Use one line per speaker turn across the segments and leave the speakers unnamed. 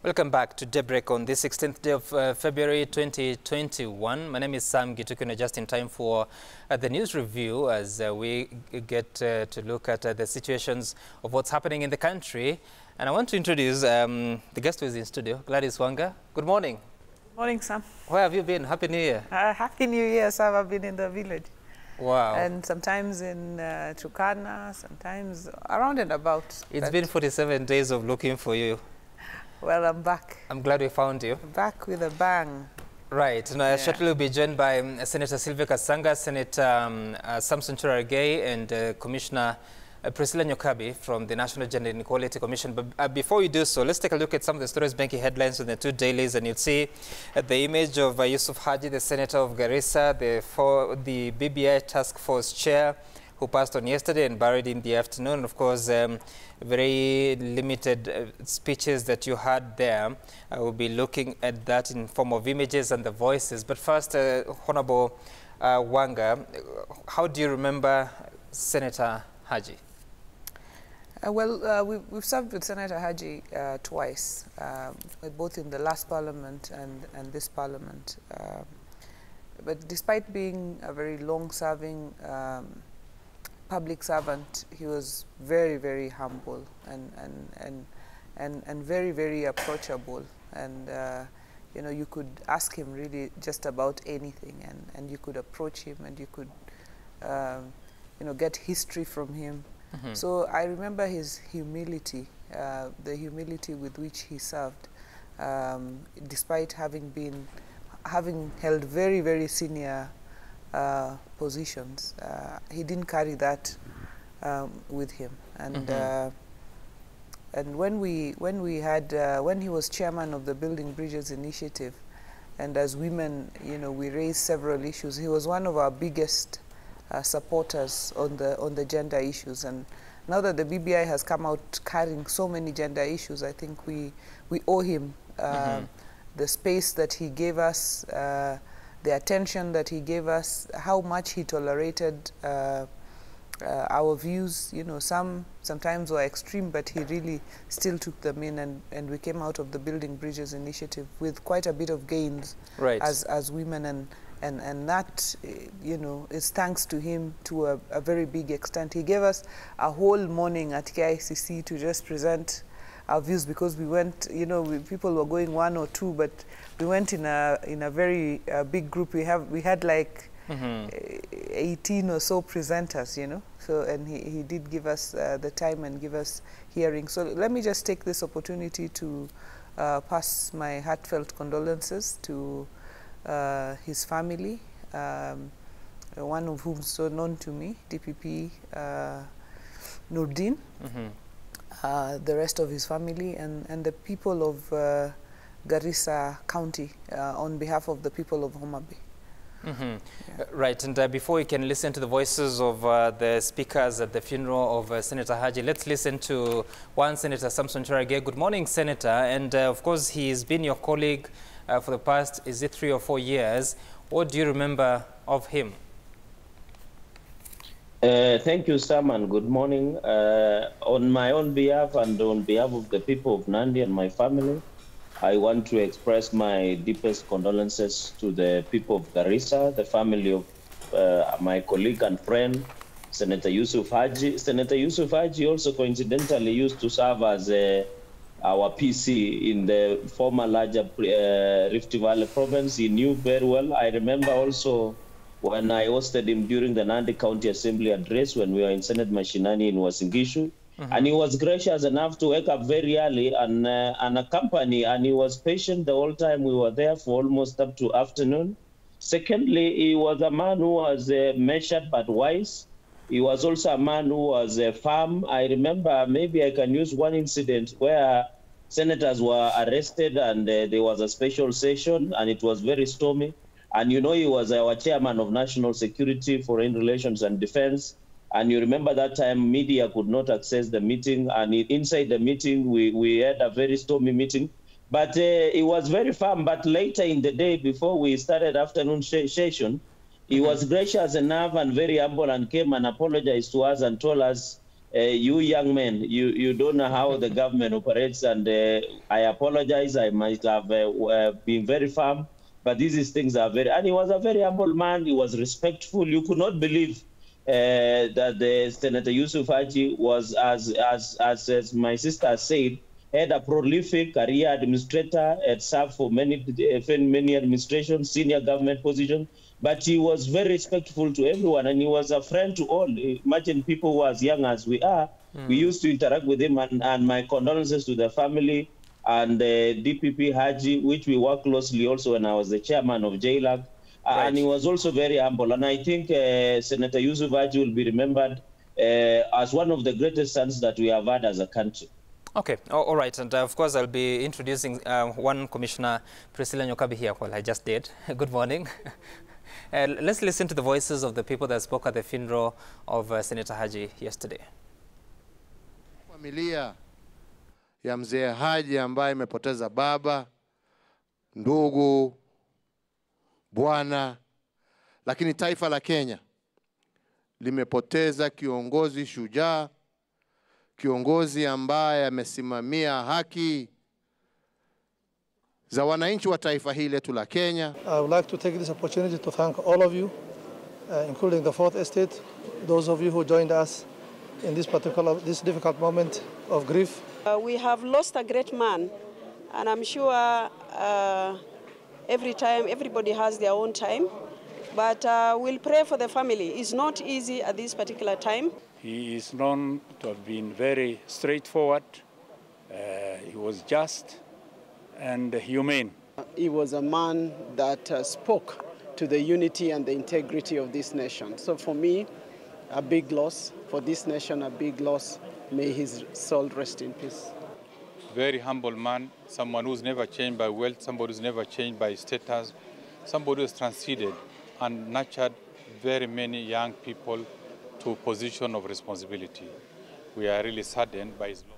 Welcome back to Daybreak on the 16th day of February 2021. My name is Sam Gitukuna, just in time for the news review as we get to look at the situations of what's happening in the country. And I want to introduce the guest who is in studio, Gladys Wanga. Good morning.
Morning, Sam.
Where have you been? Happy New Year.
Happy New Year, Sam. I've been in the village.
Wow.
And sometimes in Turkana, sometimes around and about.
It's been 47 days of looking for you.
Well, I'm back.
I'm glad we found you.
Back with a bang.
Right. Now, yeah. Shortly we'll be joined by Senator Sylvia Kasanga, Senator Samson Churargei, and Commissioner Priscilla Nyokabi from the National Gender Inequality Commission. But before we do so, let's take a look at some of the stories making headlines in the two dailies, and you'll see the image of Yusuf Haji, the Senator of Garissa, the BBI Task Force Chair, who passed on yesterday and buried in the afternoon. Of course, very limited speeches that you had there. I will be looking at that in form of images and the voices. But first, Honorable Wanga, how do you remember Senator Haji?
We've served with Senator Haji twice, both in the last parliament and this parliament. But despite being a very long-serving public servant, he was very, very humble and very, very approachable. And you know, you could ask him really just about anything, and you could approach him, and you could you know, get history from him. Mm-hmm. So I remember his humility, the humility with which he served, despite having held very, very senior positions. He didn't carry that with him, and mm-hmm. And when he was chairman of the Building Bridges Initiative, and as women, you know, we raised several issues. He was one of our biggest supporters on the gender issues, and now that the BBI has come out carrying so many gender issues, I think we owe him mm-hmm. the space that he gave us, the attention that he gave us, how much he tolerated our views. You know, sometimes were extreme, but he really still took them in, and we came out of the Building Bridges Initiative with quite a bit of gains, right, as women, and that, you know, is thanks to him to a very big extent. He gave us a whole morning at KICC to just present our views, because we went, you know, people were going one or two, but we went in a very big group. We had like mm-hmm. 18 or so presenters, you know. So, and he did give us the time and give us hearing. So let me just take this opportunity to pass my heartfelt condolences to his family, one of whom is so known to me, DPP Nurdin, mm-hmm. The rest of his family, and the people of Garissa County, on behalf of the people of Homa Bay. Mm-hmm. Yeah.
Right, and before we can listen to the voices of the speakers at the funeral of Senator Haji, let's listen to one Senator Samson Churargei. Good morning, Senator, and of course he's been your colleague for the past, is it 3 or 4 years? What do you remember of him?
Thank you, Sam, and good morning. On my own behalf and on behalf of the people of Nandi and my family, I want to express my deepest condolences to the people of Garissa, the family of my colleague and friend, Senator Yusuf Haji. Senator Yusuf Haji also coincidentally used to serve as our PC in the former larger Rift Valley province. He knew very well. I remember also when I hosted him during the Nandi County Assembly address when we were in Senate Mashinani in Wasingishu. Mm-hmm. And he was gracious enough to wake up very early and accompany, and he was patient the whole time we were there for almost up to afternoon. Secondly, he was a man who was measured but wise. He was also a man who was firm. I remember, maybe I can use one incident where senators were arrested and there was a special session and it was very stormy. And you know, he was our chairman of National Security, Foreign Relations and Defense. And you remember that time media could not access the meeting, and inside the meeting we had a very stormy meeting. But it was very firm. But later in the day, before we started afternoon session, he was gracious enough and very humble and came and apologized to us and told us you young men, you don't know how the government operates, and I apologize. I might have been very firm, but these things are very, and he was a very humble man. He was respectful. You could not believe that the Senator Yusuf Haji was, as my sister said, had a prolific career administrator, had served for many administrations, senior government positions, but he was very respectful to everyone, and he was a friend to all. Imagine people who are as young as we are. We used to interact with him, and my condolences to the family and DPP Haji, which we worked closely also when I was the chairman of JLAG.
Right.
And he was also very humble. And I think Senator Yusuf Haji will be remembered as one of the greatest sons that we have had as a country.
Okay, all right, and of course I'll be introducing one Commissioner, Priscilla Nyokabi here. Well, I just did. Good morning. Let's listen to the voices of the people that spoke at the funeral of Senator Haji yesterday.
Familia ya mzee Haji ambaye imepoteza baba, ndugu, bwana, lakini taifa la Kenya limepoteza kiongozi shujaa, kiongozi ambaye amesimamia haki za wananchi wa taifa hili letu la Kenya.
I would like to take this opportunity to thank all of you, including the Fourth Estate, those of you who joined us in this difficult moment of grief.
We have lost a great man, and I'm sure every time everybody has their own time, but we'll pray for the family. It's not easy at this particular time.
He is known to have been very straightforward. He was just and humane.
He was a man that spoke to the unity and the integrity of this nation. So for me, a big loss. For this nation, a big loss. May his soul rest in peace.
Very humble man, someone who's never changed by wealth, somebody who's never changed by status, somebody who's transcended and nurtured very many young people to a position of responsibility. We are really saddened by his loss.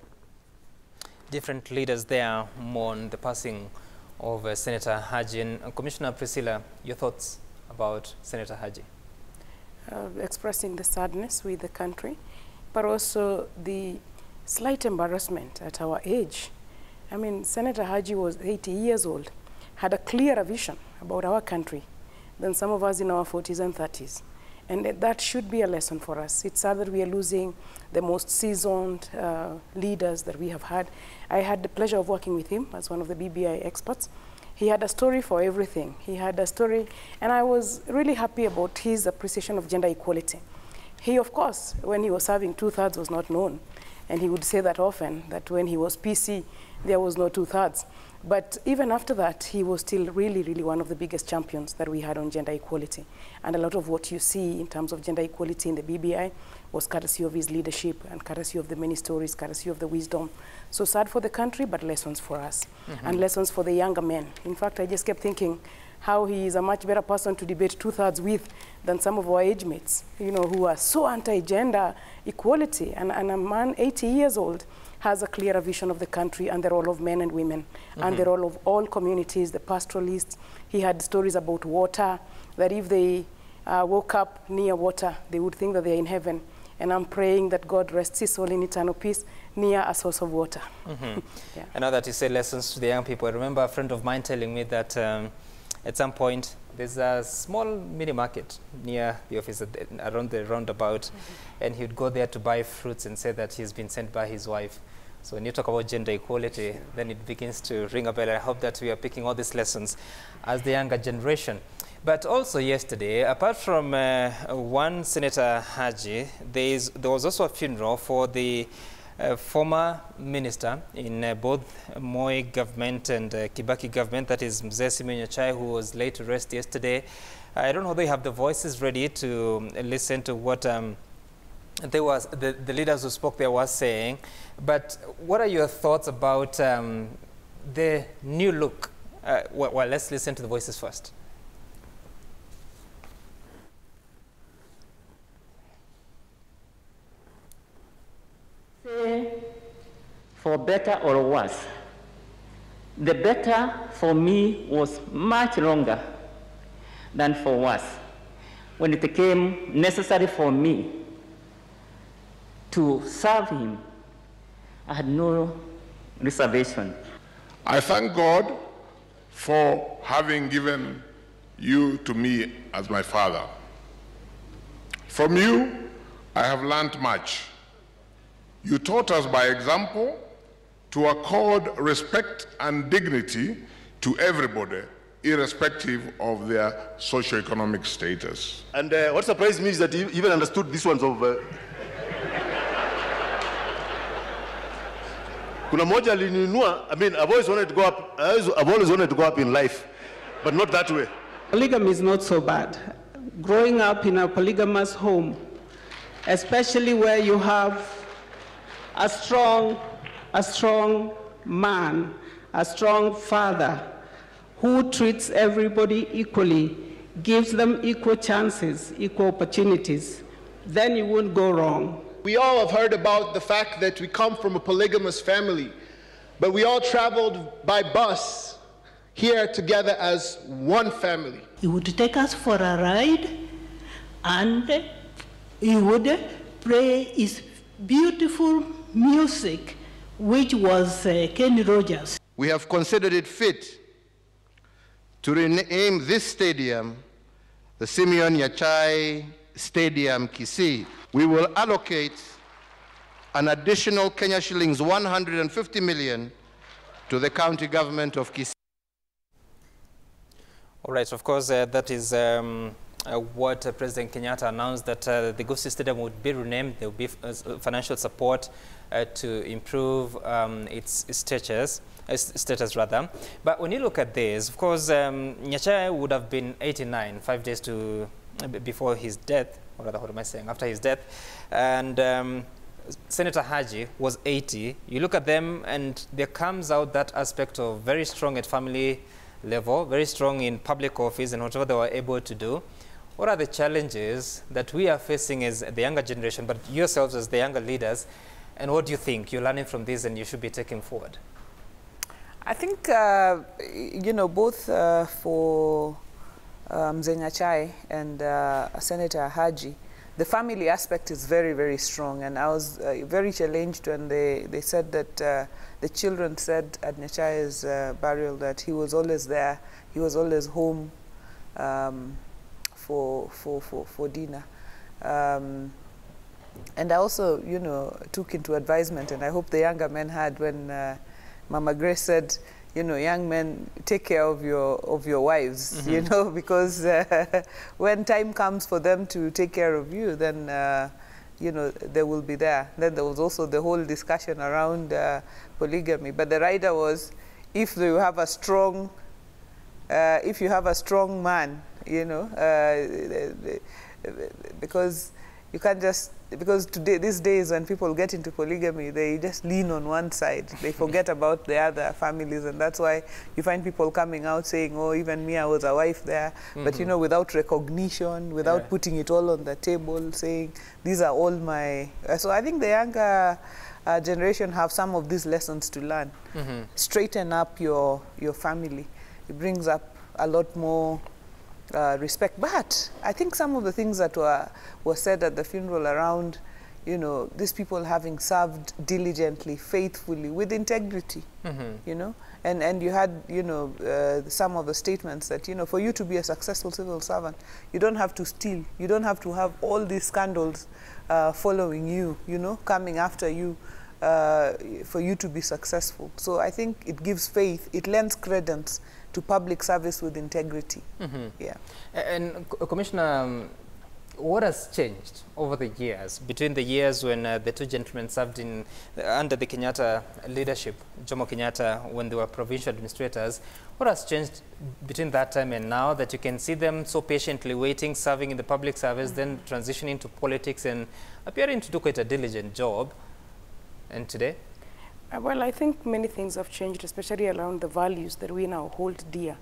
Different leaders there mourn the passing of Senator Haji. And Commissioner Priscilla, your thoughts about Senator Haji?
Expressing the sadness with the country, but also the slight embarrassment at our age. I mean, Senator Haji was 80 years old, had a clearer vision about our country than some of us in our 40s and 30s. And that should be a lesson for us. It's sad that we are losing the most seasoned leaders that we have had. I had the pleasure of working with him as one of the BBI experts. He had a story for everything. He had a story, and I was really happy about his appreciation of gender equality. He, of course, when he was serving, 2/3 was not known. And he would say that often, that when he was PC, there was no 2/3. But even after that, he was still really, really one of the biggest champions that we had on gender equality. And a lot of what you see in terms of gender equality in the BBI was courtesy of his leadership and courtesy of the many stories, courtesy of the wisdom. So sad for the country, but lessons for us. And lessons for the younger men. In fact, I just kept thinking how he is a much better person to debate 2/3 with than some of our age mates, you know, who are so anti-gender equality. And a man 80 years old has a clearer vision of the country and the role of men and women and the role of all communities, the pastoralists. He had stories about water, that if they woke up near water, they would think that they're in heaven. And I'm praying that God rests his soul in eternal peace near a source of water.
Yeah. I know that you say lessons to the young people. I remember a friend of mine telling me that at some point there's a small mini market near the office around the roundabout, and he would go there to buy fruits and say that he's been sent by his wife. So when you talk about gender equality, then it begins to ring a bell. I hope that we are picking all these lessons as the younger generation. But also yesterday, apart from one Senator Haji, there was also a funeral for the former minister in both Moi government and Kibaki government, that is Mzee Simeon Nyachae, who was laid to rest yesterday. I don't know whether you have the voices ready to listen to what the leaders who spoke there was saying, but what are your thoughts about the new look? Well, let's listen to the voices first.
For better or worse, the better for me was much longer than for worse. When it became necessary for me to serve him, I had no reservation.
I thank God for having given you to me as my father. From you, I have learned much. You taught us by example to accord respect and dignity to everybody, irrespective of their socio-economic status.
And what surprised me is that you even understood these ones of... Kuna moja alininua, I mean, I've always wanted to go up, I've always wanted to go up in life, but not that way.
Polygamy is not so bad. Growing up in a polygamous home, especially where you have a strong man, a strong father who treats everybody equally, gives them equal chances, equal opportunities, then you won't go wrong.
We all have heard about the fact that we come from a polygamous family, but we all traveled by bus here together as one family.
He would take us for a ride, and he would play his beautiful music, which was Kenny Rogers.
We have considered it fit to rename this stadium the Simeon Yachai Stadium Kisii. We will allocate an additional Kenya shillings 150 million to the county government of Kisii.
All right, of course, that is what President Kenyatta announced, that the Gusii Stadium would be renamed. There will be financial support to improve its status. But when you look at this, of course, Nyachai would have been 89, 5 days before his death, or rather, what am I saying, after his death. And Senator Haji was 80. You look at them, and there comes out that aspect of very strong at family level, very strong in public office and whatever they were able to do. What are the challenges that we are facing as the younger generation, but yourselves as the younger leaders, and what do you think you're learning from this and you should be taking forward?
I think, you know, both for Mzee Nyachai and Senator Haji, the family aspect is very, very strong. And I was very challenged when they said that the children said at Nyachai's burial that he was always there, he was always home for dinner. And I also, you know, took into advisement, and I hope the younger men had, when Mama Grace said, you know, young men, take care of your wives, you know, because when time comes for them to take care of you, then, you know, they will be there. Then there was also the whole discussion around polygamy. But the rider was, if you have a strong man, you know, because you can't just, because today, these days when people get into polygamy, they just lean on one side. They forget about the other families, and that's why you find people coming out saying, oh, even me, I was a wife there. But, you know, without recognition, without putting it all on the table, saying, these are all my... So I think the younger generation have some of these lessons to learn. Straighten up your family. It brings up a lot more respect. But I think some of the things that were said at the funeral around, you know, these people having served diligently, faithfully, with integrity, you know, and you had, you know, some of the statements that, you know, for you to be a successful civil servant, you don't have to steal, you don't have to have all these scandals following you, you know, coming after you, for you to be successful. So I think it gives faith, it lends credence to public service with integrity. Yeah.
And Commissioner, what has changed over the years, between the years when the two gentlemen served under the Kenyatta leadership, Jomo Kenyatta, when they were provincial administrators? What has changed between that time and now that you can see them so patiently waiting, serving in the public service, then transitioning to politics and appearing to do quite a diligent job? And today?
Well, I think many things have changed, especially around the values that we now hold dear.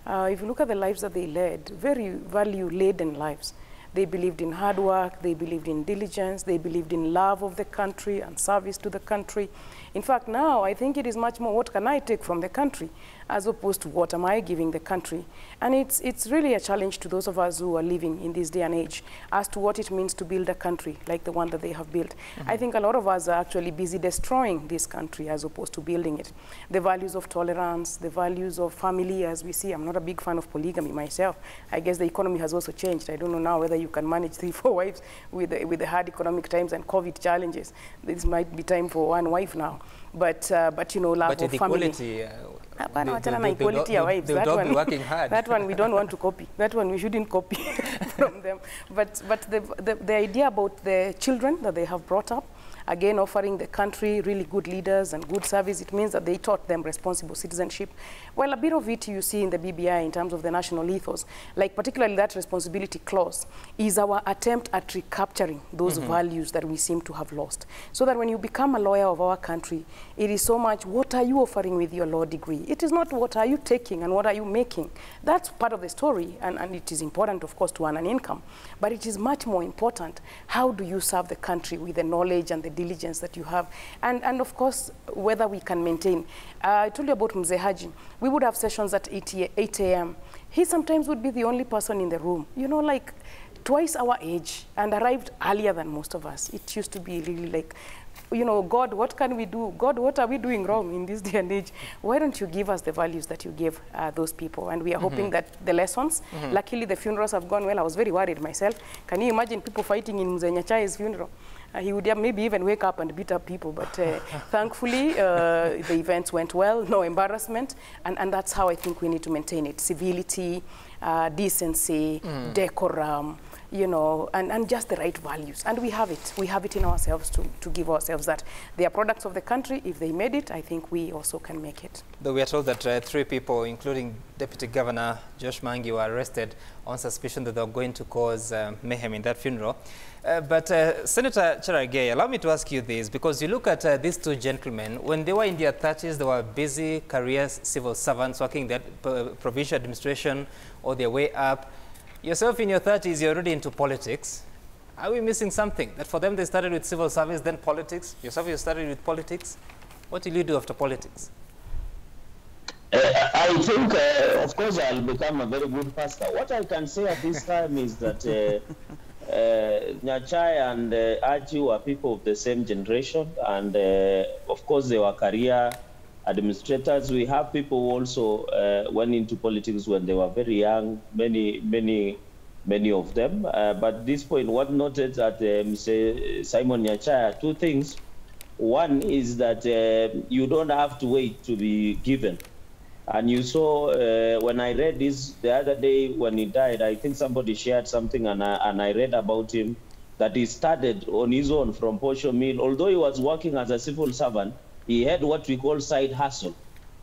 If you look at the lives that they led, very value-laden lives. They believed in hard work, they believed in diligence, they believed in love of the country and service to the country. In fact, now I think it is much more what can I take from the country as opposed to what am I giving the country. And it's really a challenge to those of us who are living in this day and age as to what it means to build a country like the one that they have built. I think a lot of us are actually busy destroying this country as opposed to building it. The values of tolerance, the values of family, as we see. I'm not a big fan of polygamy myself. I guess the economy has also changed. I don't know now whether you can manage 3, 4 wives with the hard economic times and COVID challenges. This might be time for one wife now. But you know, love of family. Equality
they would be working hard.
That one we don't want to copy. That one we shouldn't copy from them. But the idea about the children that they have brought up, again, offering the country really good leaders and good service, it means that they taught them responsible citizenship. Well, a bit of it you see in the BBI in terms of the national ethos, like particularly that responsibility clause, is our attempt at recapturing those values that we seem to have lost. So that when you become a lawyer of our country, it is so much, what are you offering with your law degree? It is not what are you taking and what are you making. That's part of the story, and it is important, of course, to earn an income. But it is much more important, how do you serve the country with the knowledge and the diligence that you have, and of course, whether we can maintain. I told you about Mzee Haji. We would have sessions at 8 a.m. He sometimes would be the only person in the room, you know, like twice our age, and arrived earlier than most of us. It used to be really like, you know, God, what can we do? God, what are we doing wrong in this day and age? Why don't you give us the values that you give those people? And we are hoping that the lessons, luckily the funerals have gone well. I was very worried myself. Can you imagine people fighting in Mzee Nyachai's funeral? He would maybe even wake up and beat up people, but thankfully the events went well, no embarrassment, and that's how I think we need to maintain it. Civility, decency, decorum, you know, and just the right values. And we have it. We have it in ourselves to give ourselves that. They are products of the country. If they made it, I think we also can make it.
Though we are told that 3 people, including Deputy Governor Josh Mangi, were arrested on suspicion that they were going to cause mayhem in that funeral. But Senator Cherargei, allow me to ask you this, because you look at these 2 gentlemen, when they were in their 30s, they were busy careers, civil servants working that provincial administration or their way up. Yourself in your 30s, you're already into politics. Are we missing something? That for them, they started with civil service, then politics. Yourself, you started with politics. What will you do after politics?
I think, of course, I'll become a very good pastor. What I can say at this time is that Nyachai and Haji were people of the same generation, and of course, they were career administrators. We have people who also went into politics when they were very young, many of them. But at this point, what noted that Mr. Simon Nyachai, 2 things. One is that you don't have to wait to be given. And you saw when I read this the other day when he died, I think somebody shared something, and I read about him that he started on his own from Posho Mill. Although he was working as a civil servant, he had what we call side hustle.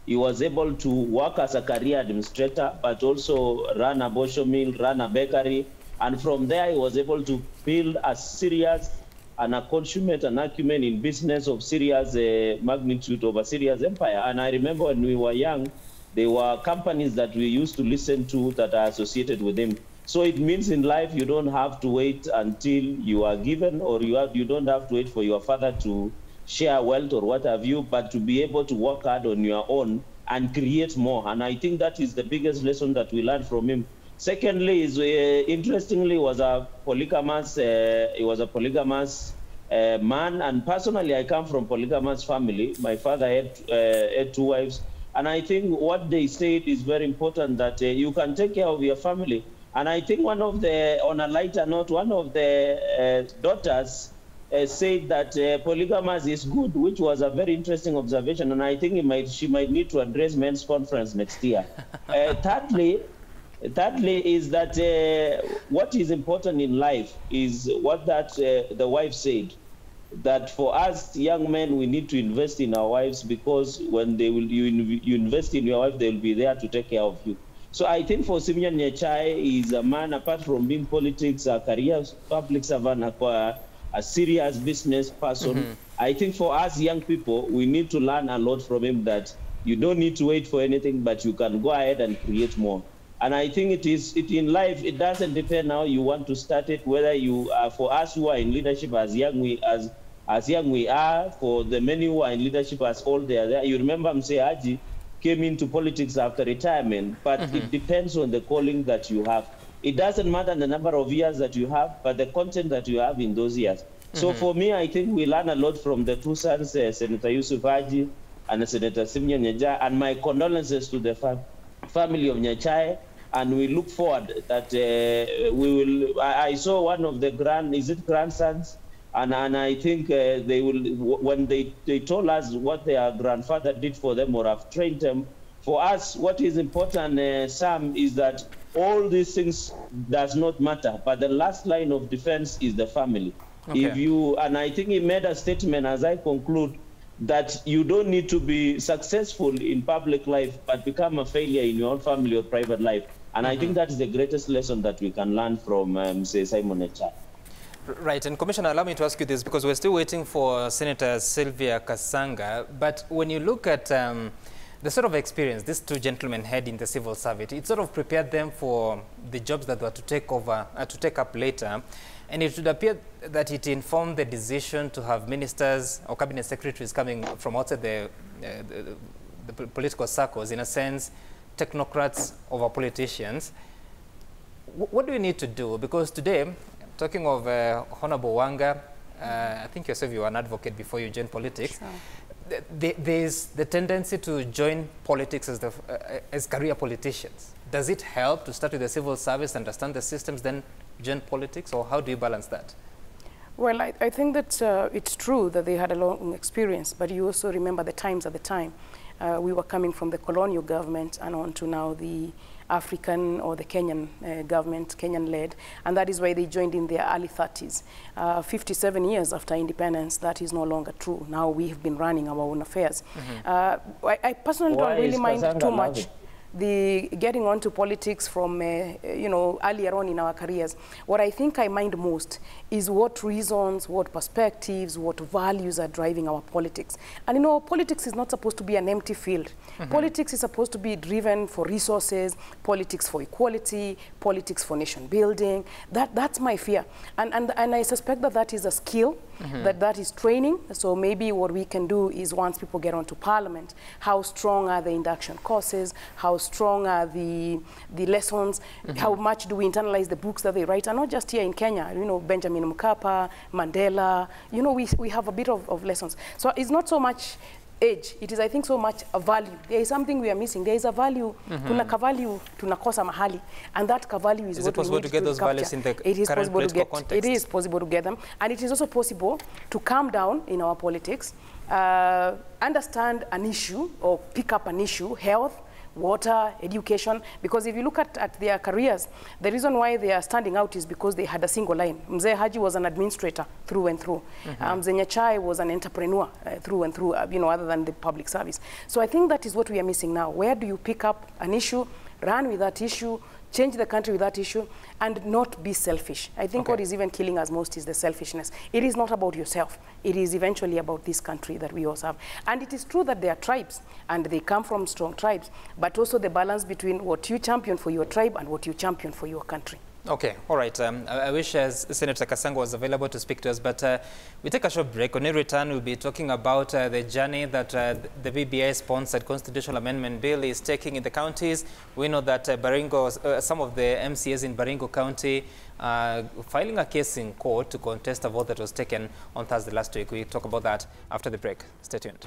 He was able to work as a career administrator, but also run a Posho Mill, run a bakery. And from there, he was able to build a serious and a consummate and acumen in business of serious magnitude of a serious empire. And I remember when we were young, there were companies that we used to listen to that are associated with him. So it means in life you don't have to wait until you are given, or you don't have to wait for your father to share wealth or what have you, but to be able to work hard on your own and create more. And I think that is the biggest lesson that we learned from him. Secondly, is interestingly, was a polygamous. He was a polygamous man, and personally, I come from polygamous family. My father had 2 wives. And I think what they said is very important, that you can take care of your family. And I think on a lighter note, one of the daughters said that polygamous is good, which was a very interesting observation. And I think she might need to address men's conference next year. Thirdly is that what is important in life is what that the wife said, that for us young men, we need to invest in our wives, because when you invest in your wife, they will be there to take care of you. So I think for Simeon Nyachai is a man, apart from being politics, a career public servant, a serious business person. I think for us young people, we need to learn a lot from him, that you don't need to wait for anything, but you can go ahead and create more. And I think in life, it doesn't depend how you want to start it, whether you are, for us who are in leadership as young we are, for the many who are in leadership as old they are there. You remember Mzee Haji came into politics after retirement, but it depends on the calling that you have. It doesn't matter the number of years that you have, but the content that you have in those years. So for me, I think we learn a lot from the two sons, Senator Yusuf Haji and Senator Simeon Nyaja, and my condolences to the family of Nyachai. And we look forward that we will. I saw one of the grandsons, and I think they will, when they told us what their grandfather did for them or have trained them. For us, what is important, Sam, is that all these things does not matter, but the last line of defense is the family.
Okay.
If you, and I think he made a statement as I conclude, that you don't need to be successful in public life, but become a failure in your own family or private life. And I think that is the greatest lesson that we can learn from, say, Simon Echai.
Right, and Commissioner, allow me to ask you this, because we're still waiting for Senator Sylvia Kasanga. But when you look at the sort of experience these two gentlemen had in the civil service, it sort of prepared them for the jobs that were to take up later. And it would appear that it informed the decision to have ministers or cabinet secretaries coming from outside the political circles, in a sense, technocrats over politicians. What do we need to do? Because today, talking of Honorable Wanga, I think yourself you were an advocate before you joined politics. Sure. There's the tendency to join politics as career politicians. Does it help to start with the civil service, understand the systems, then join politics, or how do you balance that?
Well, I think that it's true that they had a long experience, but you also remember the times at the time. We were coming from the colonial government and on to now the African or the Kenyan government, Kenyan-led, and that is why they joined in their early 30s. 57 years after independence, that is no longer true. Now we have been running our own affairs. I personally don't really mind too much the getting onto politics from, you know, earlier on in our careers. What I think I mind most is what reasons, what perspectives, what values are driving our politics. And you know, politics is not supposed to be an empty field. Politics is supposed to be driven for resources, politics for equality, politics for nation building. That's my fear. And I suspect that that is a skill, that is training. So maybe what we can do is, once people get onto parliament, how strong are the induction courses, how strong are the lessons, how much do we internalize the books that they write, and not just here in Kenya, you know, Benjamin Mkapa, Mandela, you know, we have a bit of lessons. So it's not so much age, it is, I think, so much a value. There is something we are missing. There is a value, kuna kavalue, tunakosa mahali, and that kavalue is what we need to get those values in the current political context? It is possible to get them, and it is also possible to calm down in our politics, understand an issue or pick up an issue, health, water, education, because if you look at their careers, the reason why they are standing out is because they had a single line. Mzee Haji was an administrator through and through. Mzee Nyachai was an entrepreneur through and through, you know, other than the public service. So I think that is what we are missing now. Where do you pick up an issue, run with that issue, change the country with that issue, and not be selfish? I think what is even killing us most is the selfishness. It is not about yourself. It is eventually about this country that we also have. And it is true that there are tribes, and they come from strong tribes, but also the balance between what you champion for your tribe and what you champion for your country. Okay, all right. I wish Senator Kasanga was available to speak to us, but we take a short break. On our return, we'll be talking about the journey that the BBI-sponsored constitutional amendment bill is taking in the counties. We know that Baringo, some of the MCAs in Baringo County filing a case in court to contest a vote that was taken on Thursday last week. We'll talk about that after the break. Stay tuned.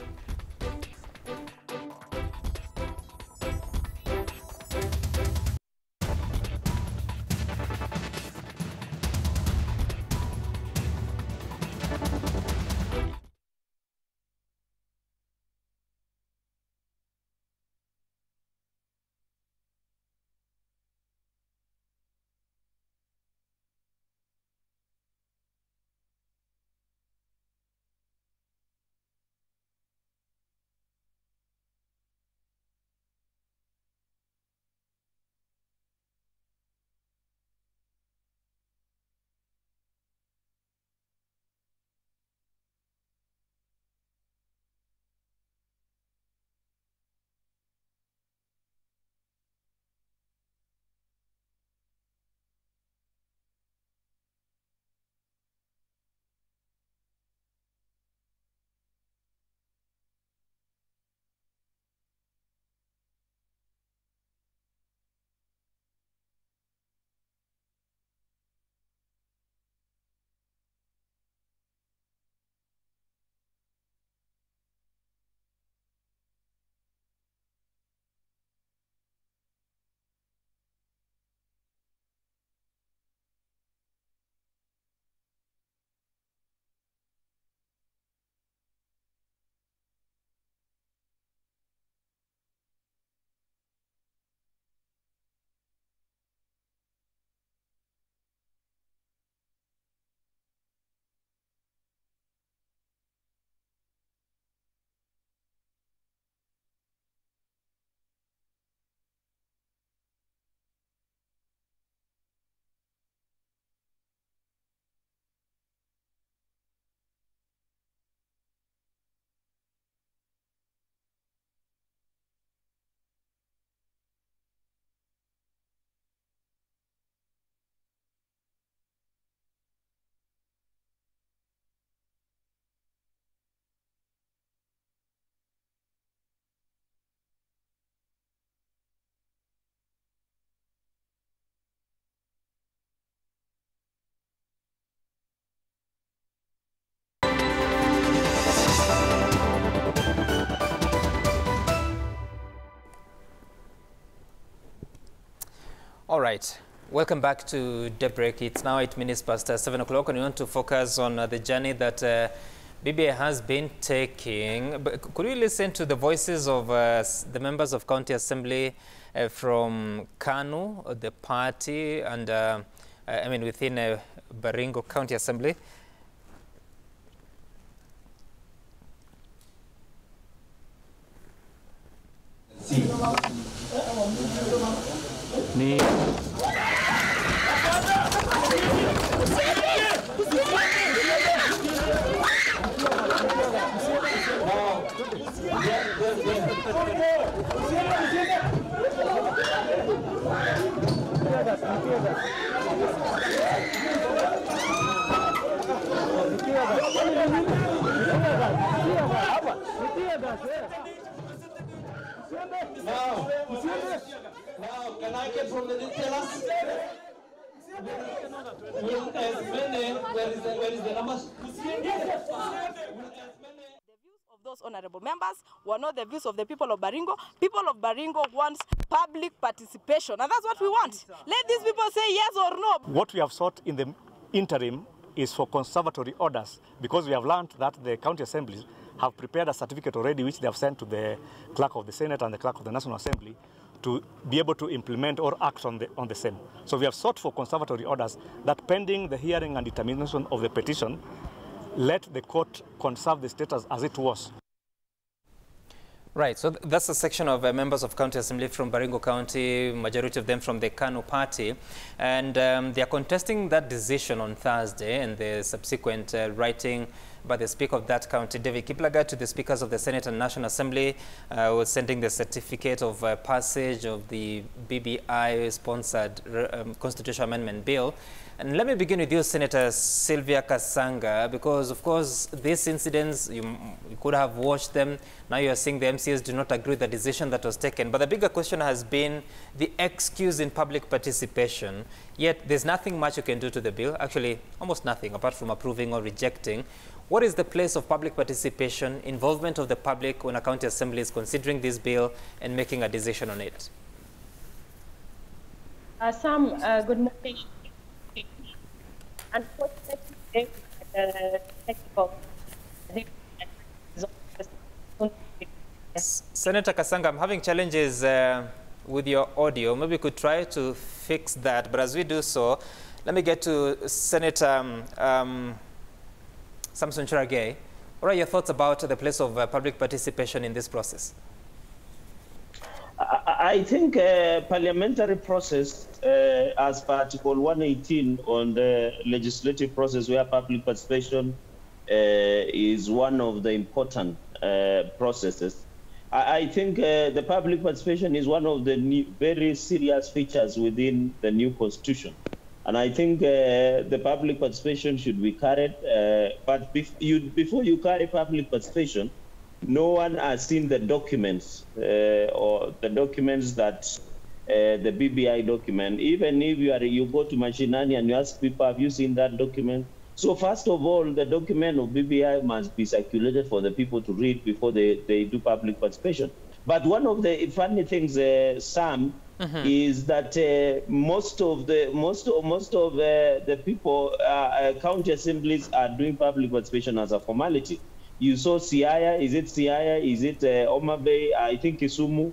All right. Welcome back to Daybreak. It's now 8 minutes past 7 o'clock, and we want to focus on the journey that BBI has been taking. But could we listen to the voices of the members of County Assembly from KANU, the party, and I mean within Baringo County Assembly?
Now, can I get from the detailers? Where is the numbers?
Of those honorable members were not the views of the people of Baringo. People of Baringo wants public participation, and that's what we want. Let these people say yes or no.
What we have sought in the interim is for conservatory orders, because we have learned that the county assemblies have prepared a certificate already, which they have sent to the clerk of the Senate and the clerk of the National Assembly to be able to implement or act on the same. So we have sought for conservatory orders that, pending the hearing and determination of the petition, let the court conserve the status as it was.
Right, so that's a section of members of County Assembly from Baringo County, majority of them from the KANU party, and they are contesting that decision on Thursday and the subsequent writing by the Speaker of that county, David Kiplagat, to the Speakers of the Senate and National Assembly, was sending the certificate of passage of the BBI-sponsored Constitutional Amendment Bill. And let me begin with you, Senator Sylvia Kasanga, because, of course, these incidents, you could have watched them. Now you are seeing the MCAs do not agree with the decision that was taken. But the bigger question has been the excuse in public participation. Yet there's nothing much you can do to the bill, actually almost nothing, apart from approving or rejecting. What is the place of public participation, involvement of the public when a county assembly is considering this bill and making a decision on it?
Sam, good morning. Unfortunately,
Senator Kasanga, I'm having challenges with your audio. Maybe we could try to fix that. But as we do so, let me get to Senator Samson Cherargei. What are your thoughts about the place of public participation in this process?
I think parliamentary process, as per Article 118 on the legislative process, where public participation is one of the important processes. I think the public participation is one of the very serious features within the new constitution. And I think the public participation should be carried. But before you carry public participation, no one has seen the documents or the documents that the BBI document. Even if you go to Machinani and you ask people, have you seen that document? So first of all, the document of BBI must be circulated for the people to read before they do public participation. But one of the funny things, Sam, is that most of the people, county assemblies are doing public participation as a formality. You saw Siaya, is it Homa Bay, I think Kisumu,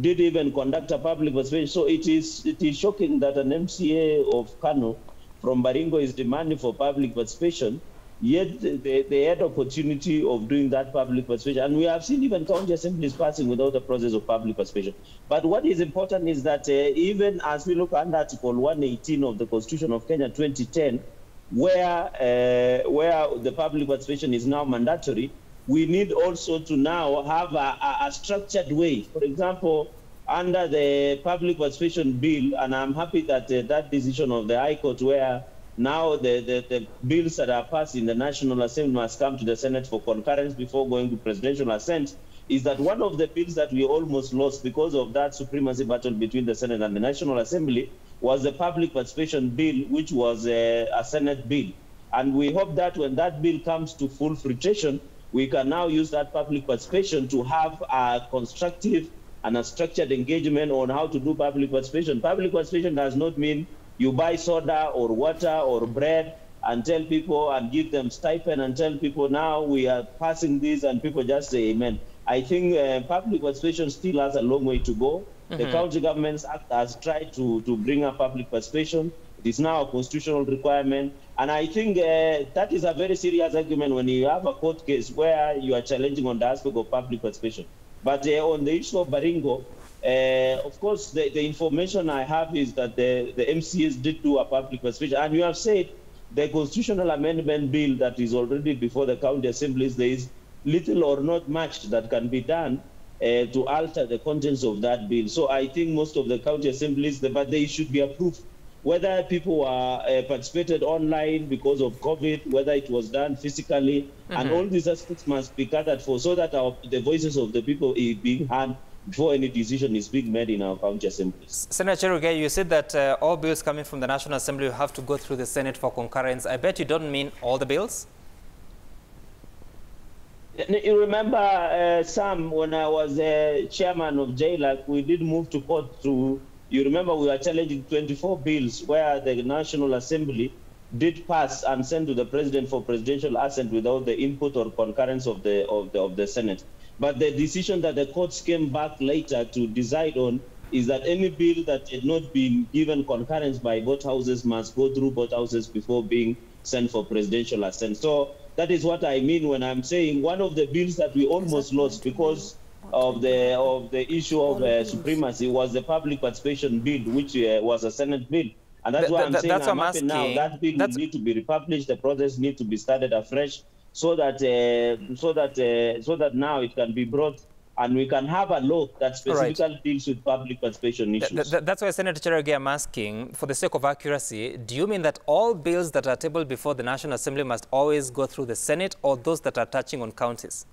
did even conduct a public participation. So it is shocking that an MCA of KANU from Baringo is demanding for public participation, yet they had opportunity of doing that public participation. And we have seen even county assemblies passing without the process of public participation. But what is important is that even as we look at Article 118 of the Constitution of Kenya 2010, where the public participation is now mandatory, we need also to now have a structured way. For example, under the public participation bill, and I'm happy that that decision of the High Court, where now the bills that are passed in the National Assembly must come to the Senate for concurrence before going to presidential assent, is that one of the bills that we almost lost because of that supremacy battle between the Senate and the National Assembly was the public participation bill, which was a Senate bill. And we hope that when that bill comes to full fruition, we can now use that public participation to have a constructive and a structured engagement on how to do public participation. Public participation does not mean you buy soda or water or bread and tell people and give them stipend and tell people now we are passing this and people just say amen. I think public participation still has a long way to go. The County Governments Act has tried to bring up public participation. It is now a constitutional requirement. And I think that is a very serious argument when you have a court case where you are challenging on the aspect of public participation. But on the issue of Baringo, of course, the information I have is that the MCAs did do a public participation. And you have said the constitutional amendment bill that is already before the county assemblies, there is little or not much that can be done to alter the contents of that bill. So I think most of the county assemblies, but they should be approved. Whether people are participated online because of COVID, whether it was done physically, and all these aspects must be catered for so that the voices of the people are being heard before any decision is being made in our county assemblies. Senator Cherugei, you said that all bills coming from the National Assembly have to go through the Senate for concurrence. I bet you don't mean all the bills? You remember, Sam, when I was chairman of JLAC, we did move to court to, you remember we were challenging 24 bills where the National Assembly did pass and send to the president for presidential assent without the input or concurrence of the Senate. But the decision that the courts came back later to decide on is that any bill that had not been given concurrence by both houses must go through both houses before being sent for presidential assent. So that is what I mean when I'm saying one of the bills that we almost lost because of the issue of supremacy was the public participation bill, which was a Senate bill. And that's why I'm saying I'm happy now that bill will need to be republished, the process needs to be started afresh so that now it can be brought and we can have a law that specifically deals with public participation issues.
That's why, Senator Cherugei, I'm asking, for the sake of accuracy, do you mean that all bills that are tabled before the National Assembly must always go through the Senate or those that are touching on counties?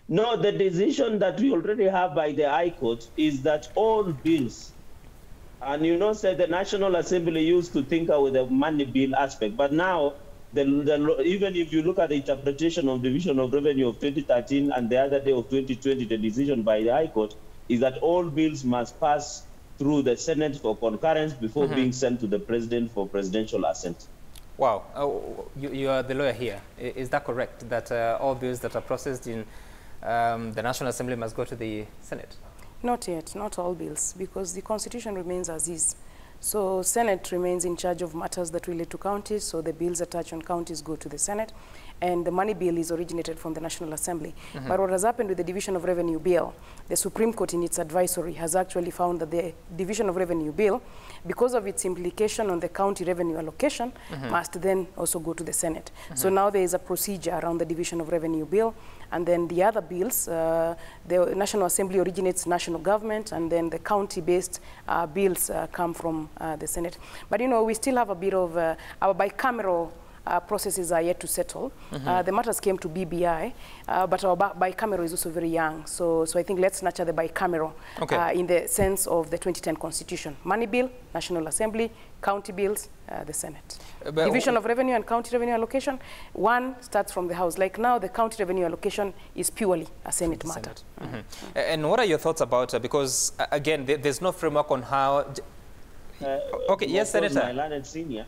No, the decision that we already have by the High Court is that all bills, and you know, say the National Assembly used to tinker with the money bill aspect, but now, even if you look at the interpretation of Division of Revenue of 2013 and the other day of 2020, the decision by the High Court is that all bills must pass through the Senate for concurrence before being sent to the President for presidential assent.
Wow. You are the lawyer here. Is that correct, that all bills that are processed in the National Assembly must go to the Senate?
Not yet, not all bills, because the Constitution remains as is. So Senate remains in charge of matters that relate to counties, so the bills that touch on counties go to the Senate, and the money bill is originated from the National Assembly. But what has happened with the Division of Revenue Bill, the Supreme Court in its advisory has actually found that the Division of Revenue Bill, because of its implication on the county revenue allocation, must then also go to the Senate. So now there is a procedure around the Division of Revenue Bill, and then the other bills, the National Assembly originates national government, and then the county-based bills come from the Senate. But you know, we still have a bit of our bicameral processes are yet to settle. The matters came to BBI, but our bicameral is also very young. So I think let's nurture the bicameral in the sense of the 2010 Constitution. Money bill, National Assembly, county bills, the Senate. Division of Revenue and County Revenue Allocation, one starts from the House. Like now, the county revenue allocation is purely a Senate matter.
And what are your thoughts about, because again, there's no framework on how... yes, Senator.
My learned senior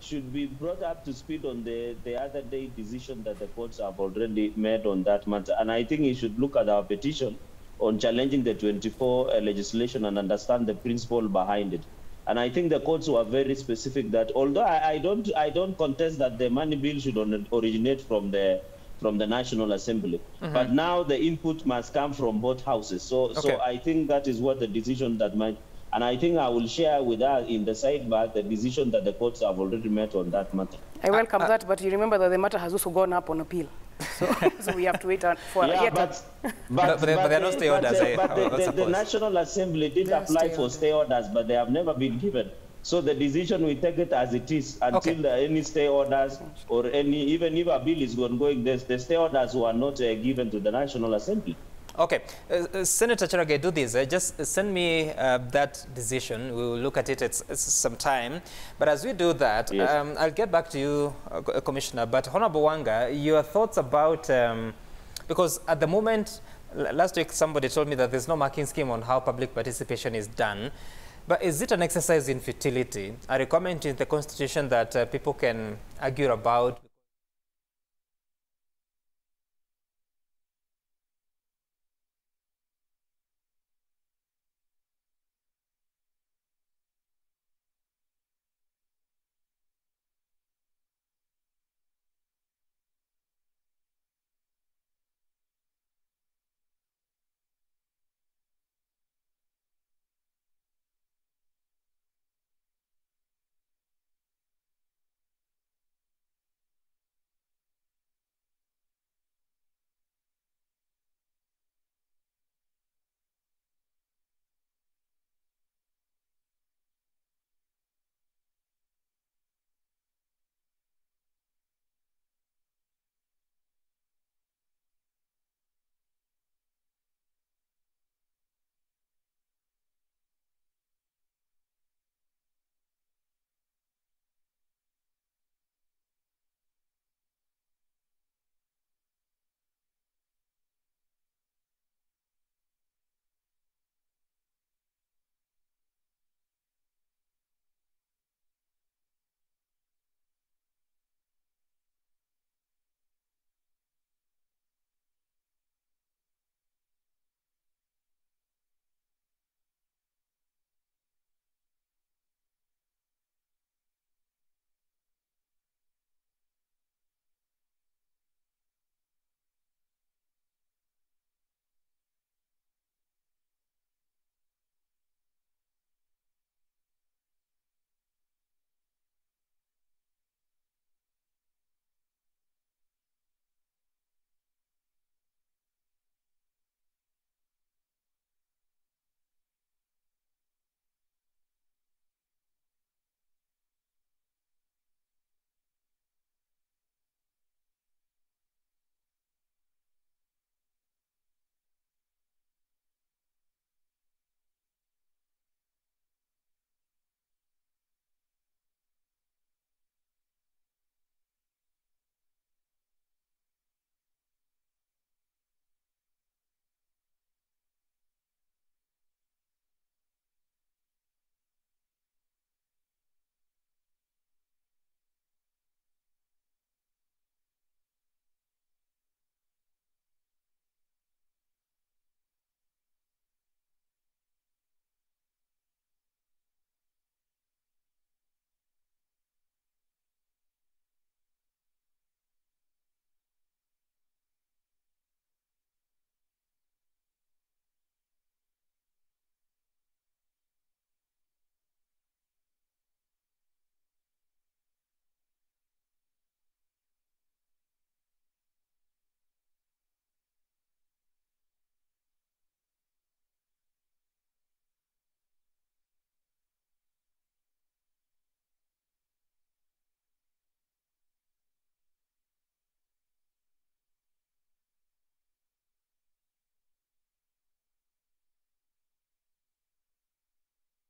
should be brought up to speed on the other day decision that the courts have already made on that matter. And I think he should look at our petition on challenging the 24 legislation and understand the principle behind it. And I think the courts were very specific that although I don't contest that the money bill should originate from the National Assembly, but now the input must come from both houses. So I think that is what the decision that might. And I think I will share with her in the sidebar the decision that the courts have already made on that matter.
I welcome that, but you remember that the matter has also gone up on appeal. So we have to wait for yet.
But there are no stay orders.
But the National Assembly did apply for stay orders, but they have never been given. So the decision, we take it as it is until any stay orders or even if a bill is ongoing, the stay orders were not given to the National Assembly.
Okay, Senator Cherugei, do this. Just send me that decision. We will look at it at some time. But as we do that, I'll get back to you, Commissioner. But Honorable Wanga, your thoughts about Because at the moment, last week somebody told me that there's no marking scheme on how public participation is done. But is it an exercise in futility? A requirement in the Constitution that people can argue about?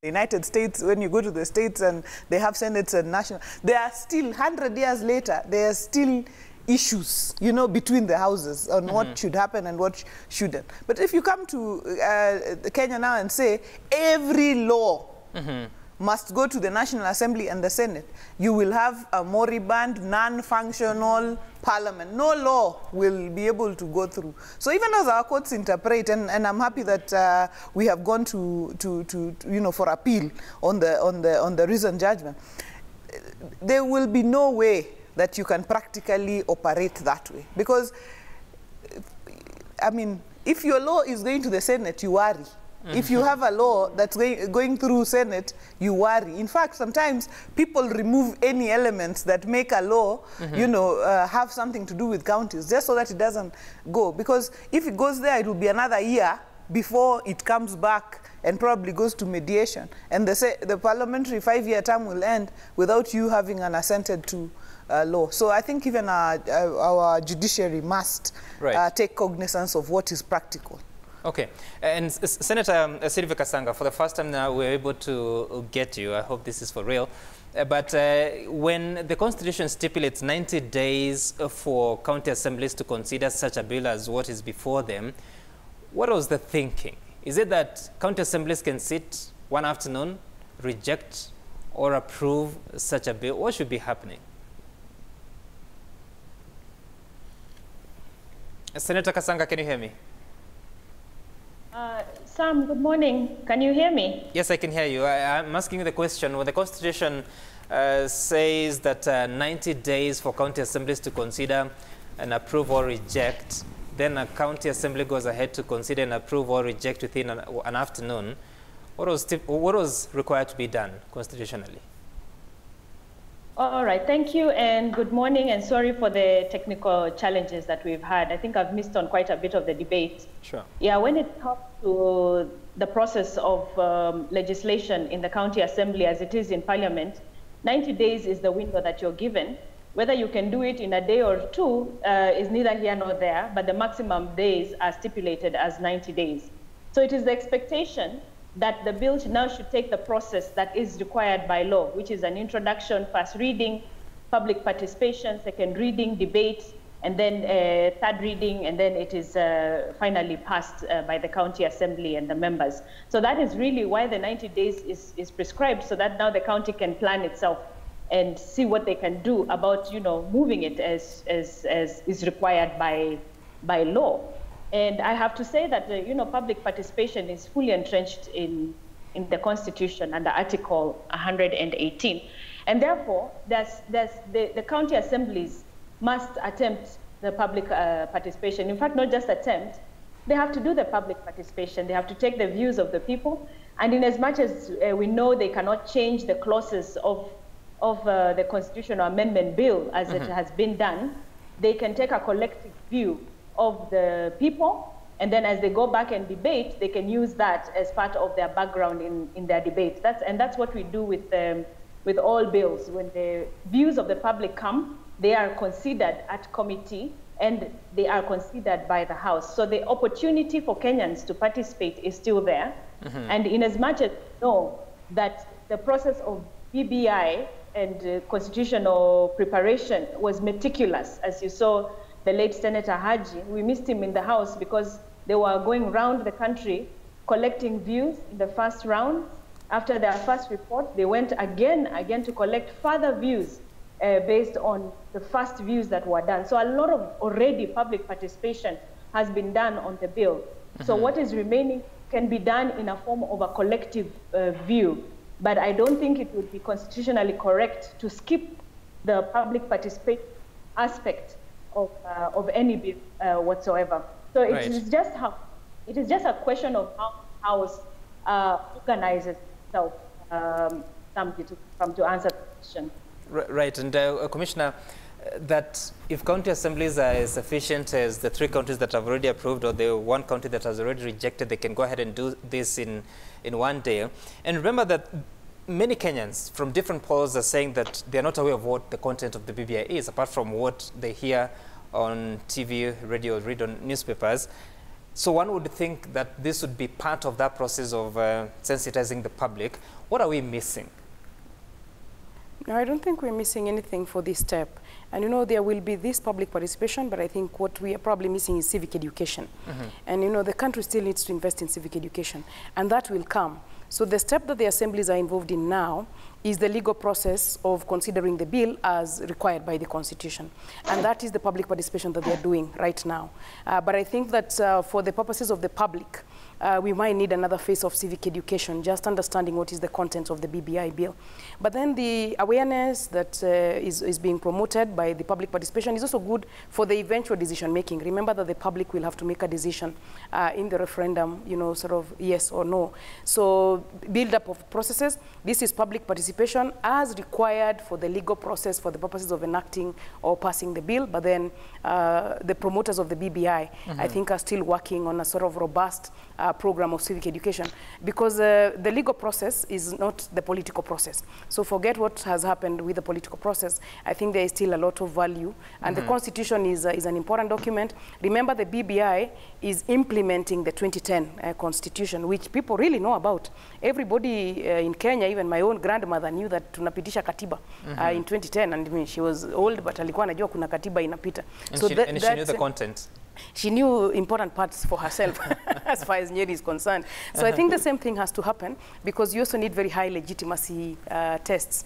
The United States, when you go to the States and they have senates and national, there are still, 100 years later, there are still issues, you know, between the houses on what should happen and what shouldn't. But if you come to Kenya now and say every law must go to the National Assembly and the Senate, you will have a moribund, non-functional parliament. No law will be able to go through. So even as our courts interpret, and I'm happy that we have gone to you know, for appeal on the recent judgment, there will be no way that you can practically operate that way. Because, I mean, if your law is going to the Senate, you worry. If you have a law that's going through Senate, you worry. In fact, sometimes people remove any elements that make a law, you know, have something to do with counties, just so that it doesn't go. Because if it goes there, it will be another year before it comes back and probably goes to mediation. And the parliamentary 5-year term will end without you having an assented to law. So I think even our judiciary must take cognizance of what is practical.
Okay, and Senator Sylvia Kasanga, for the first time now we're able to get you. I hope this is for real. But when the Constitution stipulates 90 days for county assemblies to consider such a bill as what is before them, what was the thinking? Is it that county assemblies can sit one afternoon, reject or approve such a bill? What should be happening? Senator Kasanga, can you hear me?
Sam, good morning. Can you hear me?
Yes, I can hear you. I'm asking you the question. When the Constitution says that 90 days for county assemblies to consider and approve or reject, then a county assembly goes ahead to consider and approve or reject within an afternoon, what was required to be done constitutionally?
All right, thank you and good morning, and sorry for the technical challenges that we've had. I think I've missed on quite a bit of the debate.
Sure.
Yeah, when it comes to the process of legislation in the county assembly as it is in parliament, 90 days is the window that you're given. Whether you can do it in a day or two is neither here nor there, but the maximum days are stipulated as 90 days. So it is the expectation that the bill now should take the process that is required by law, which is an introduction, first reading, public participation, second reading, debate, and then third reading, and then it is finally passed by the county assembly and the members. So that is really why the 90 days is prescribed, so that now the county can plan itself and see what they can do about, moving it as is required by law. And I have to say that, public participation is fully entrenched in the Constitution under Article 118. And therefore, the county assemblies must attempt the public participation. In fact, not just attempt, they have to do the public participation. They have to take the views of the people. And in as much as we know they cannot change the clauses of the constitutional amendment bill as it has been done, they can take a collective view of the people, and then as they go back and debate, they can use that as part of their background in their debate. That's what we do with all bills. When the views of the public come, they are considered at committee and they are considered by the House. So the opportunity for Kenyans to participate is still there. And in as much as we know that the process of BBI and constitutional preparation was meticulous, as you saw the late Senator Haji, we missed him in the House because they were going around the country collecting views in the first round. After their first report, they went again to collect further views based on the first views that were done. So a lot of already public participation has been done on the bill. So what is remaining can be done in a form of a collective view. But I don't think it would be constitutionally correct to skip the public participation aspect of any bill whatsoever. So it is just a question of how the House organizes itself to answer the question.
Right, and Commissioner, that if county assemblies are as efficient as the 3 counties that have already approved or the 1 county that has already rejected, they can go ahead and do this in one day. And remember that many Kenyans from different polls are saying that they're not aware of what the content of the BBI is, apart from what they hear on TV, radio, read on newspapers. So one would think that this would be part of that process of sensitizing the public. What are we missing?
No, I don't think we're missing anything for this step. And there will be this public participation, but I think what we are probably missing is civic education. And the country still needs to invest in civic education, and that will come. So the step that the assemblies are involved in now is the legal process of considering the bill as required by the Constitution. And that is the public participation that they're doing right now. But I think that for the purposes of the public, we might need another phase of civic education, just understanding what is the content of the BBI bill. But then the awareness that is being promoted by the public participation is also good for the eventual decision making. Remember that the public will have to make a decision in the referendum, sort of yes or no. So build up of processes. This is public participation as required for the legal process for the purposes of enacting or passing the bill. But then the promoters of the BBI, I think, are still working on a sort of robust program of civic education, because the legal process is not the political process. So forget what has happened with the political process. I think there is still a lot of value, and the Constitution is an important document. Remember, the BBI is implementing the 2010 Constitution, which people really know about. Everybody in Kenya, even my own grandmother, knew that tunapitisha katiba in 2010, and I mean, she was old, but alikuwa anajua kuna katiba inapita.
And,
so
she knew the content.
She knew important parts for herself as far as Nyeri is concerned. So I think the same thing has to happen, because you also need very high legitimacy tests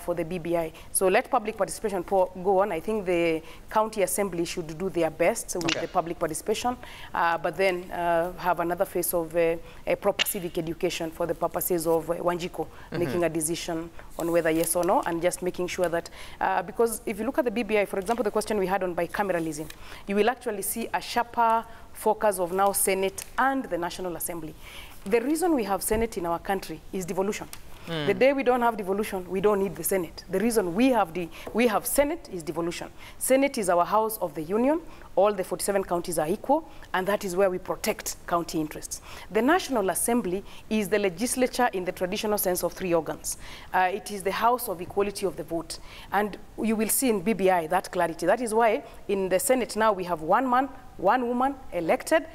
for the BBI. So let public participation go on. I think the county assembly should do their best with the public participation, but then have another phase of a proper civic education for the purposes of Wanjiko making a decision on whether yes or no, and just making sure that, because if you look at the BBI, for example, the question we had on bicameralism, you will actually see a sharper focus of now Senate and the National Assembly. The reason we have Senate in our country is devolution. The day we don't have devolution, we don't need the Senate. The reason we have Senate is devolution. Senate is our house of the union. All the 47 counties are equal, and that is where we protect county interests. The National Assembly is the legislature in the traditional sense of 3 organs. It is the house of equality of the vote. And you will see in BBI that clarity. That is why in the Senate now we have 1 man, 1 woman elected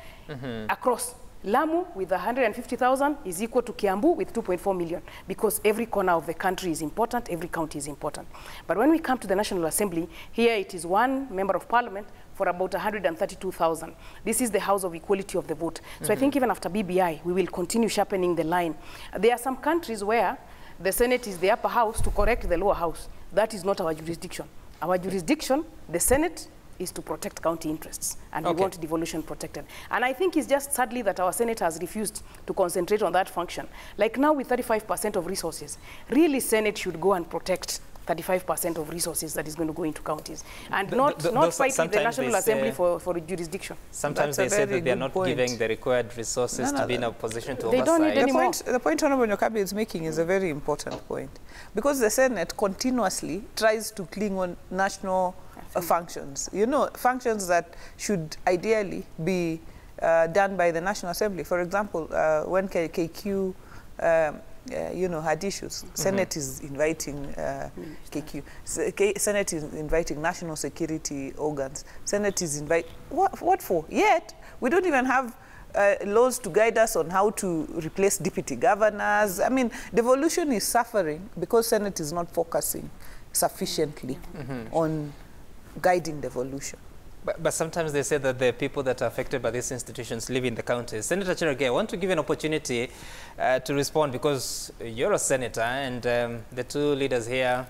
across. Lamu with 150,000 is equal to Kiambu with 2.4 million, because every corner of the country is important, every county is important. But when we come to the National Assembly, here it is 1 member of parliament for about 132,000. This is the house of equality of the vote. So I think even after BBI, we will continue sharpening the line. There are some countries where the Senate is the upper house to correct the lower house. That is not our jurisdiction. Our jurisdiction, the Senate, is to protect county interests, and we want devolution protected. And I think it's just sadly that our Senate has refused to concentrate on that function. Like now with 35% of resources, really Senate should go and protect 35% of resources that is going to go into counties, and not fight with the National Assembly for jurisdiction.
Sometimes they say that they are not giving the required resources to be in a position to oversight.
Don't need any more.
The point Honorable Nyokabi is making is a very important point, because the Senate continuously tries to cling on national functions, you know, functions that should ideally be done by the National Assembly. For example, when KQ you know, had issues, Senate is inviting KQ. Senate is inviting national security organs. Senate is what for? Yet we don't even have laws to guide us on how to replace deputy governors. I mean, devolution is suffering because Senate is not focusing sufficiently on guiding devolution.
But sometimes they say that the people that are affected by these institutions live in the counties. Senator Cherargei, I want to give you an opportunity to respond, because you're a senator, and the 2 leaders here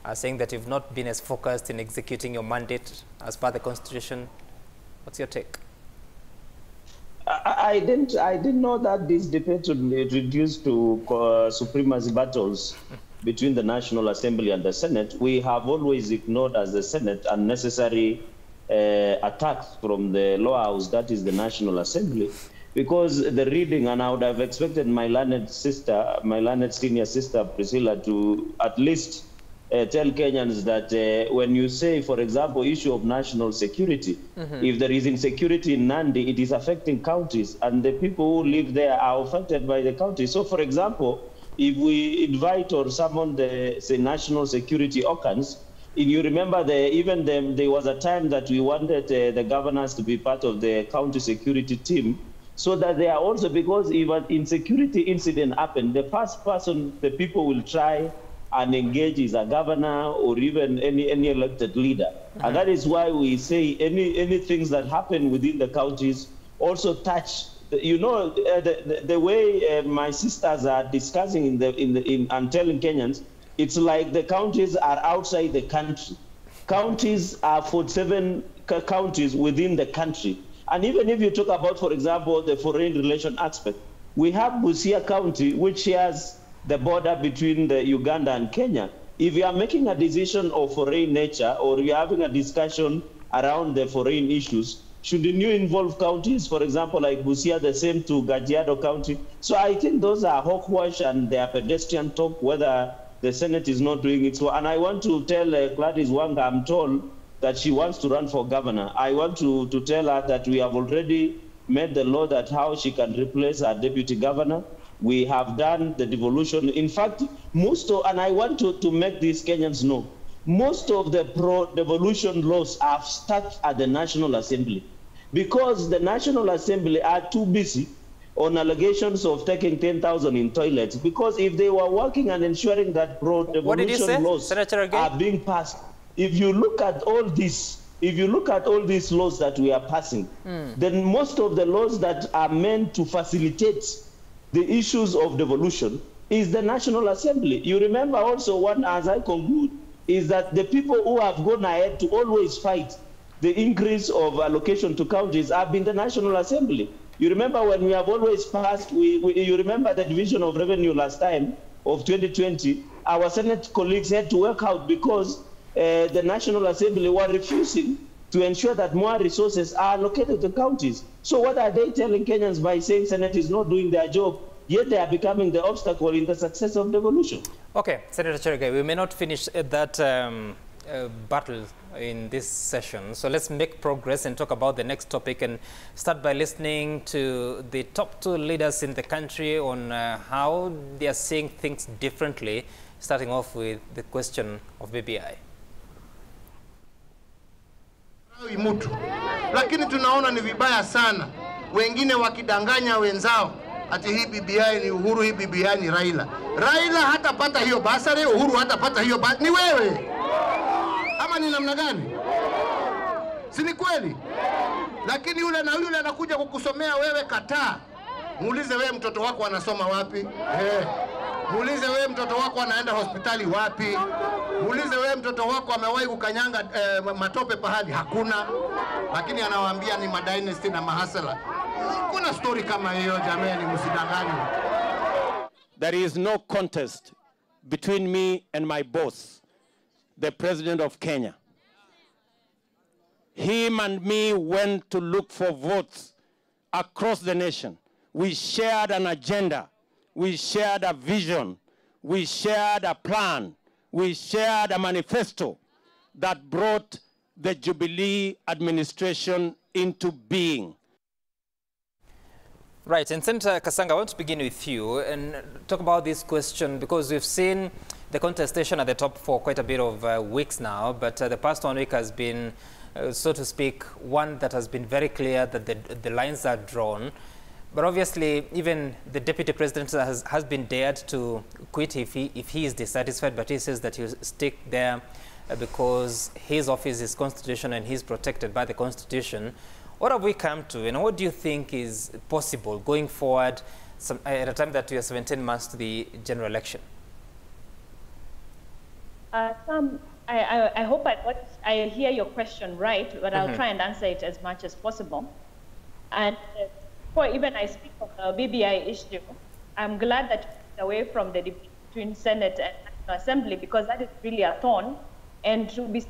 are saying that you've not been as focused in executing your mandate as per the Constitution. What's your take?
I didn't know that this debate would be reduced to supremacy battles between the National Assembly and the Senate. We have always ignored as the Senate unnecessary attacks from the lower house, that is the National Assembly, because the reading, and I would have expected my learned senior sister Priscilla to at least tell Kenyans that when you say, for example, issue of national security, if there is insecurity in Nandi, it is affecting counties, and the people who live there are affected by the county. So, for example, if we invite or summon the, say, national security organs, if you remember, there was a time that we wanted the governors to be part of the county security team, so that they are also, because if an insecurity incident happened, the first person the people will try and engage is a governor or even any elected leader. And that is why we say any things that happen within the counties also touch. You know, the way my sisters are discussing and telling Kenyans, it's like the counties are outside the country. Counties are 47 counties within the country. And even if you talk about, for example, the foreign relation aspect, we have Busia County, which shares the border between the Uganda and Kenya. If you are making a decision of foreign nature, or you are having a discussion around the foreign issues, shouldn't you involve counties, for example, like Busia, the same to Kajiado County? So I think those are hogwash and they are pedestrian talk, whether the Senate is not doing it. So, and I want to tell Gladys Wanga, I'm told that she wants to run for governor. I want to tell her that we have already made the law that how she can replace her deputy governor. We have done the devolution. In fact, and I want to make these Kenyans know, most of the pro-devolution laws are stuck at the National Assembly because the National Assembly are too busy on allegations of taking 10,000 in toilets, because if they were working and ensuring that pro-devolution laws are being passed, if you look at all these laws that we are passing, then most of the laws that are meant to facilitate the issues of devolution is the National Assembly. You remember also one, as I conclude, is that the people who have gone ahead to always fight the increase of allocation to counties have been the National Assembly. You remember when we have always passed, you remember the division of revenue last time of 2020, our Senate colleagues had to work out because the National Assembly were refusing to ensure that more resources are allocated to counties. So what are they telling Kenyans by saying Senate is not doing their job, yet they are becoming the obstacle in the success of devolution?
Okay, Senator Cherargei, we may not finish that battle in this session. So let's make progress and talk about the next topic, and start by listening to the top two leaders in the country on how they are seeing things differently, starting off with the question of BBI.
Mtu. Lakini tunaona ni vibaya sana wengine wakidanganya wenzao ati hii BBI ni Uhuru, hii BBI ni Raila. Raila hatapata hiyo basari, Uhuru hatapata hiyo basari. Ni wewe. Ama ni namna gani? Si ni kweli? Lakini yule na yule anakuja kukusomea wewe, kataa. Muulize wewe mtoto wako anasoma wapi? Muulize wewe mtoto wako anaenda hospitali wapi? Muulize wewe mtoto wako amewahi kukanyanga matope pahali? Hakuna. Lakini anawaambia ni madynasty na mahasala. Kuna story kama hiyo jamani, msidanganywe.
There is no contest between me and my boss, the President of Kenya. Him and me went to look for votes across the nation. We shared an agenda. We shared a vision. We shared a plan. We shared a manifesto that brought the Jubilee administration into being.
Right, and Senator Kasanga, I want to begin with you and talk about this question, because we've seen the contestation at the top for quite a bit of weeks now, but the past 1 week has been, so to speak, one that has been very clear that the lines are drawn. But obviously, even the Deputy President has been dared to quit if he is dissatisfied, but he says that he'll stick there because his office is constitutional and he's protected by the Constitution. What have we come to, and what do you think is possible going forward at a time that we are 17 months to the general election?
Sam, I hope I hear your question right, but I'll try and answer it as much as possible. And before even I speak of the BBI issue, I'm glad that it's away from the debate between Senate and National Assembly, because that is really a thorn. And to be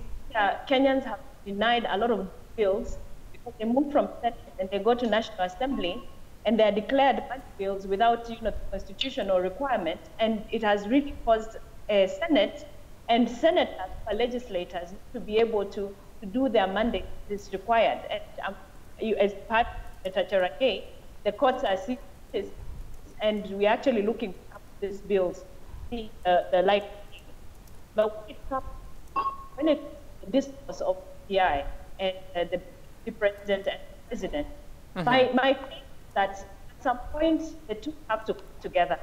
Kenyans have denied a lot of bills because they move from Senate and they go to National Assembly and they are declared bills without the constitutional requirement, and it has really caused Senate and senators, legislators, to be able to do their mandate is required. And as part of the Cherargei, the courts are seeing this, and we're actually looking at these bills, the light. But when it comes to the discourse of PI and the president and the president, my point is that at some point the two have to come together.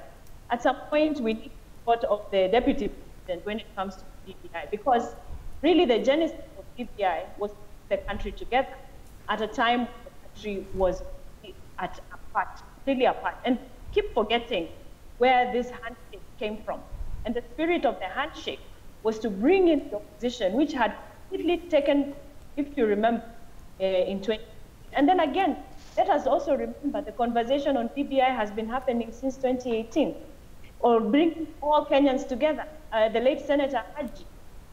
At some point we need support of the deputy president when it comes to BBI, because really the genesis of BBI was to put the country together at a time when the country was really apart. And keep forgetting where this handshake came from. And the spirit of the handshake was to bring in the opposition, which had completely taken, if you remember, in 20. And then again, let us also remember the conversation on BBI has been happening since 2018, or bringing all Kenyans together. The late Senator Haji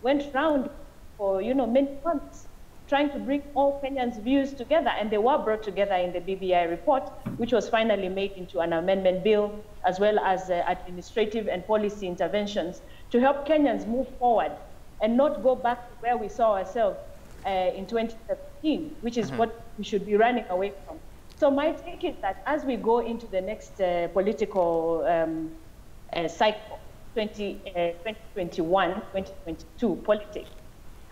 went round for many months, trying to bring all Kenyans' views together, and they were brought together in the BBI report, which was finally made into an amendment bill, as well as administrative and policy interventions to help Kenyans move forward and not go back to where we saw ourselves in 2017, which is what we should be running away from. So my take is that as we go into the next political cycle, 2021, 2022 politics,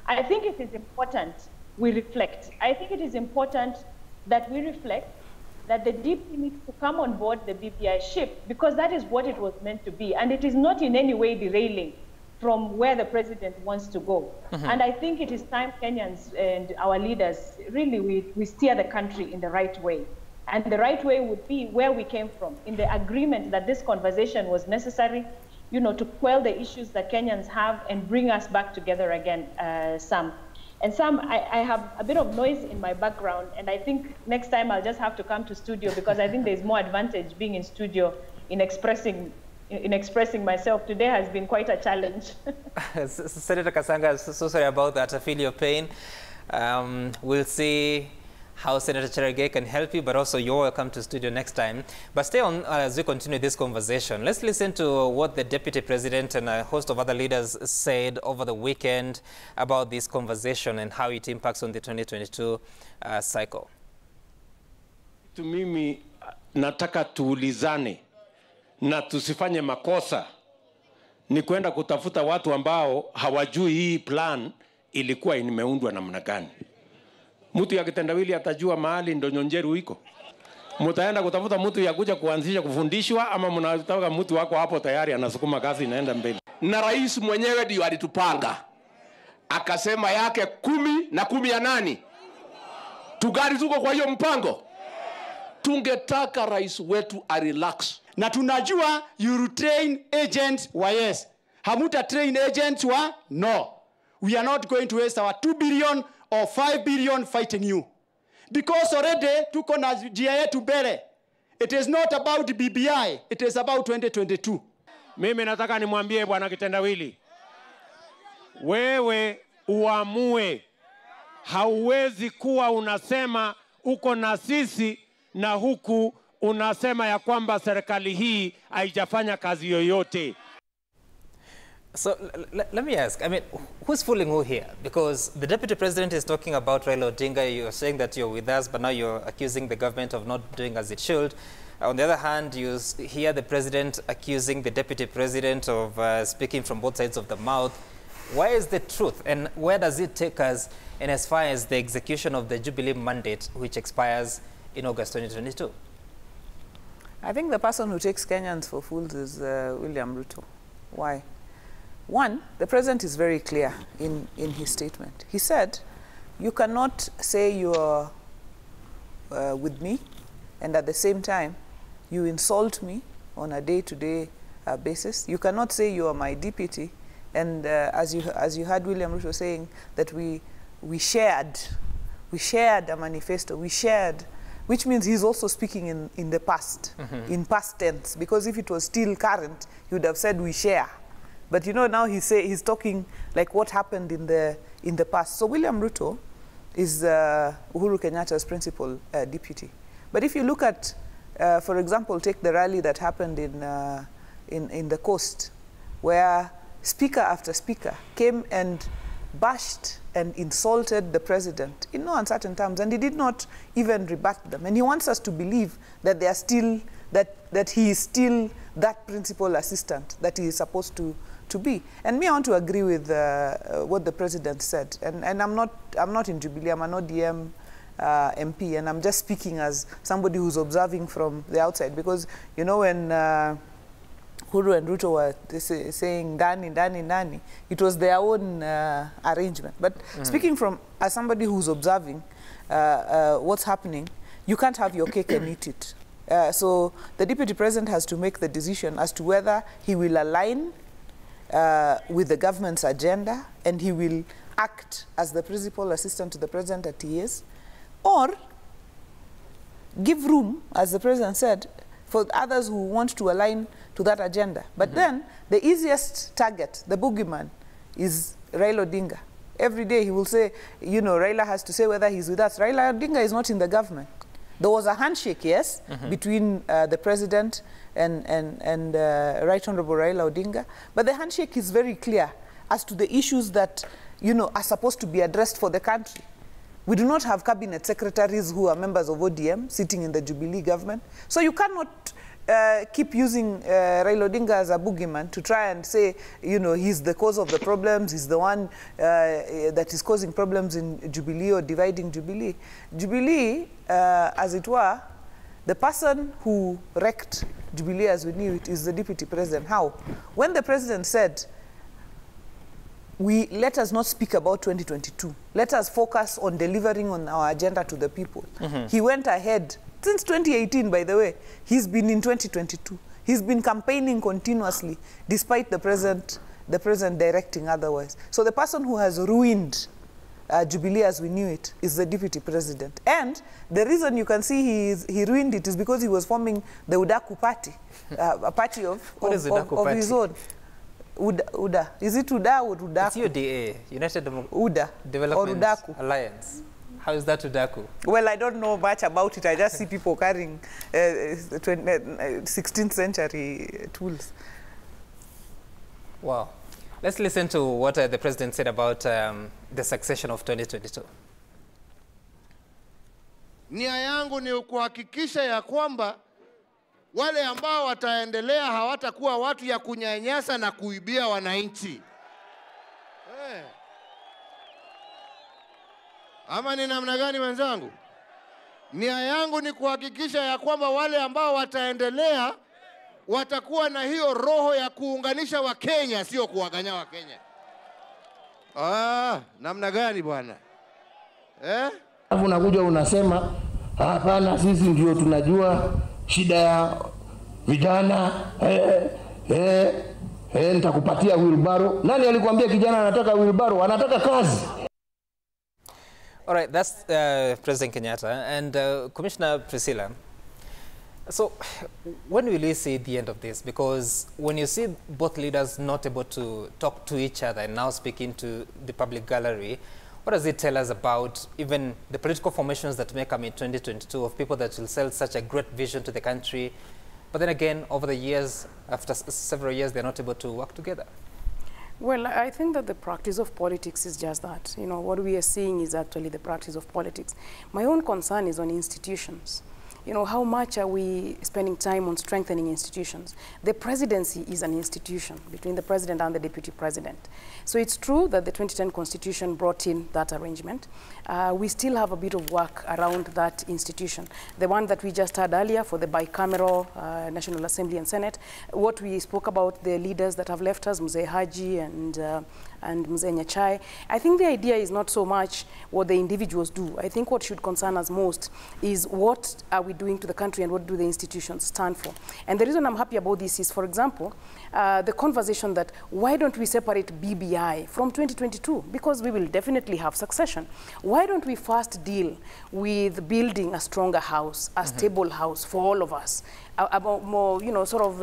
I think it is important we reflect. I think it is important that we reflect that the DP needs to come on board the BBI ship, because that is what it was meant to be. And it is not in any way derailing from where the president wants to go. And I think it is time Kenyans and our leaders, really, we steer the country in the right way. And the right way would be where we came from, in the agreement that this conversation was necessary, you know, to quell the issues that Kenyans have and bring us back together again, Sam. And Sam, I have a bit of noise in my background, and I think next time I'll just have to come to studio, because I think there's more advantage being in studio in expressing myself. Today has been quite a challenge.
Senator Kasanga, so sorry about that. I feel your pain. We'll see how Senator Cherargei can help you, but also you're welcome to studio next time. But stay on as we continue this conversation. Let's listen to what the Deputy President and a host of other leaders said over the weekend about this conversation and how it impacts on the 2022 cycle.
To mimi nataka tuulizane na tusifanye makosa, ni kwenda kutafuta watu ambao hawajui hii plan ilikuwa imeundwa namna gani. Mtu ya kitendawili atajua mahali Ndonyonjeru iko. Mtaenda kutafuta mtu ya kuja kuanzisha kufundishwa, ama mnataka mtu wako hapo tayari anasukuma kazi inaenda mbele?
Na rais mwenyewe ndio alitupanga. Akasema yake 10 na 10 ya nani? Tugari tuko kwa hiyo mpango. Tungetaka rais wetu a relax.
Na tunajua you train agents wa yes. Hamuta train agents wa no. We are not going to waste our 2 billion or 5 billion fighting you. Because already tuko na njia yetu mbele. It is not about BBI, it is about 2022.
Mimi nataka nimwambie bwana kitendawili, wewe uamue. Hauwezi kuwa unasema uko na sisi na huku unasema ya kwamba serikali hii haijafanya kazi yoyote.
So let me ask, I mean, who's fooling who here? Because the Deputy President is talking about Raila Odinga. You're saying that you're with us, but now you're accusing the government of not doing as it should. On the other hand, you hear the President accusing the Deputy President of speaking from both sides of the mouth. Where is the truth, and where does it take us in as far as the execution of the Jubilee mandate, which expires in August 2022?
I think the person who takes Kenyans for fools is William Ruto. Why? One, the president is very clear in his statement. He said, you cannot say you're with me and at the same time you insult me on a day-to-day basis. You cannot say you are my deputy, and as you heard William Ruto saying that we shared a manifesto, which means he's also speaking in the past, in past tense, because if it was still current, he would have said we share. But you know, now he's talking like what happened in the past. So William Ruto is Uhuru Kenyatta's principal deputy. But if you look at, for example, take the rally that happened in the coast, where speaker after speaker came and bashed and insulted the president in no uncertain terms, and he did not even rebut them. And he wants us to believe that they are still, that he is still that principal assistant that he is supposed to be. And me, I want to agree with what the president said. And I'm not in Jubilee, I'm an ODM MP, and I'm just speaking as somebody who's observing from the outside. Because, you know, when Uhuru and Ruto were saying Dani, it was their own arrangement. But speaking as somebody who's observing what's happening, you can't have your cake and eat it. So the deputy president has to make the decision as to whether he will align with the government's agenda and he will act as the principal assistant to the president that he is, or give room, as the president said, for others who want to align to that agenda. But then the easiest target, the boogeyman, is Raila Odinga. Every day he will say, you know, Raila has to say whether he's with us. Raila Odinga is not in the government. There was a handshake, yes, between the president and Right Honorable Raila Odinga, but the handshake is very clear as to the issues that, you know, are supposed to be addressed for the country. We do not have cabinet secretaries who are members of ODM sitting in the Jubilee government. So you cannot keep using Raila Odinga as a boogeyman to try and say, you know, he's the cause of the problems, he's the one that is causing problems in Jubilee or dividing Jubilee. Jubilee, as it were, the person who wrecked Jubilee as we knew it is the deputy president. How? When the president said, let us not speak about 2022. Let us focus on delivering on our agenda to the people. He went ahead. Since 2018, by the way, he's been in 2022. He's been campaigning continuously, despite the president directing otherwise. So the person who has ruined Jubilee as we knew it is the deputy president. And the reason you can see he ruined it is because he was forming the Udaku party, a party of his own. UDA. Is it UDA or Udaku?
It's UDA, United
UDA
Development
or Udaku
Alliance. How is that Udaku?
Well, I don't know much about it. I just see people carrying 16th century tools.
Wow. Let's listen to what the president said about the succession of 2022.
Nia yangu ni kuhakikisha ya kwamba wale ambao wataendelea hawatakuwa watu ya kunyanyasa na kuibia wananchi. Ama ni namna gani wenzangu? Nia yangu ni kuhakikisha ya kwamba wale ambao wataendelea watakuwa na hiyo roho ya kuunganisha Wakenya, sio kuwaganya Wakenya. Namna gani bwana?
Alafu unakuja unasema hapana, sisi ndio tunajua shida ya vijana. Nitakupatia wheelbarrow. Nani alikwambia kijana anataka wheelbarrow? Anataka kazi.
All right, that's President Kenyatta. And Commissioner Priscilla, so when will you see the end of this? Because when you see both leaders not able to talk to each other and now speaking to the public gallery, what does it tell us about even the political formations that may come in 2022 of people that will sell such a great vision to the country, but then again, over the years, after several years, they're not able to work together?
Well, I think that the practice of politics is just that. You know, what we are seeing is actually the practice of politics. My own concern is on institutions. You know, how much are we spending time on strengthening institutions? The presidency is an institution between the president and the deputy president. So it's true that the 2010 constitution brought in that arrangement. We still have a bit of work around that institution. The one that we just had earlier for the bicameral National Assembly and Senate, what we spoke about, the leaders that have left us, Mzee Haji and Mzee Nyachai. I think the idea is not so much what the individuals do. I think what should concern us most is what are we doing to the country and what do the institutions stand for. And the reason I'm happy about this is, for example, the conversation that why don't we separate BBI from 2022? Because we will definitely have succession. Why don't we first deal with building a stronger house, a stable house for all of us, a more, you know, sort of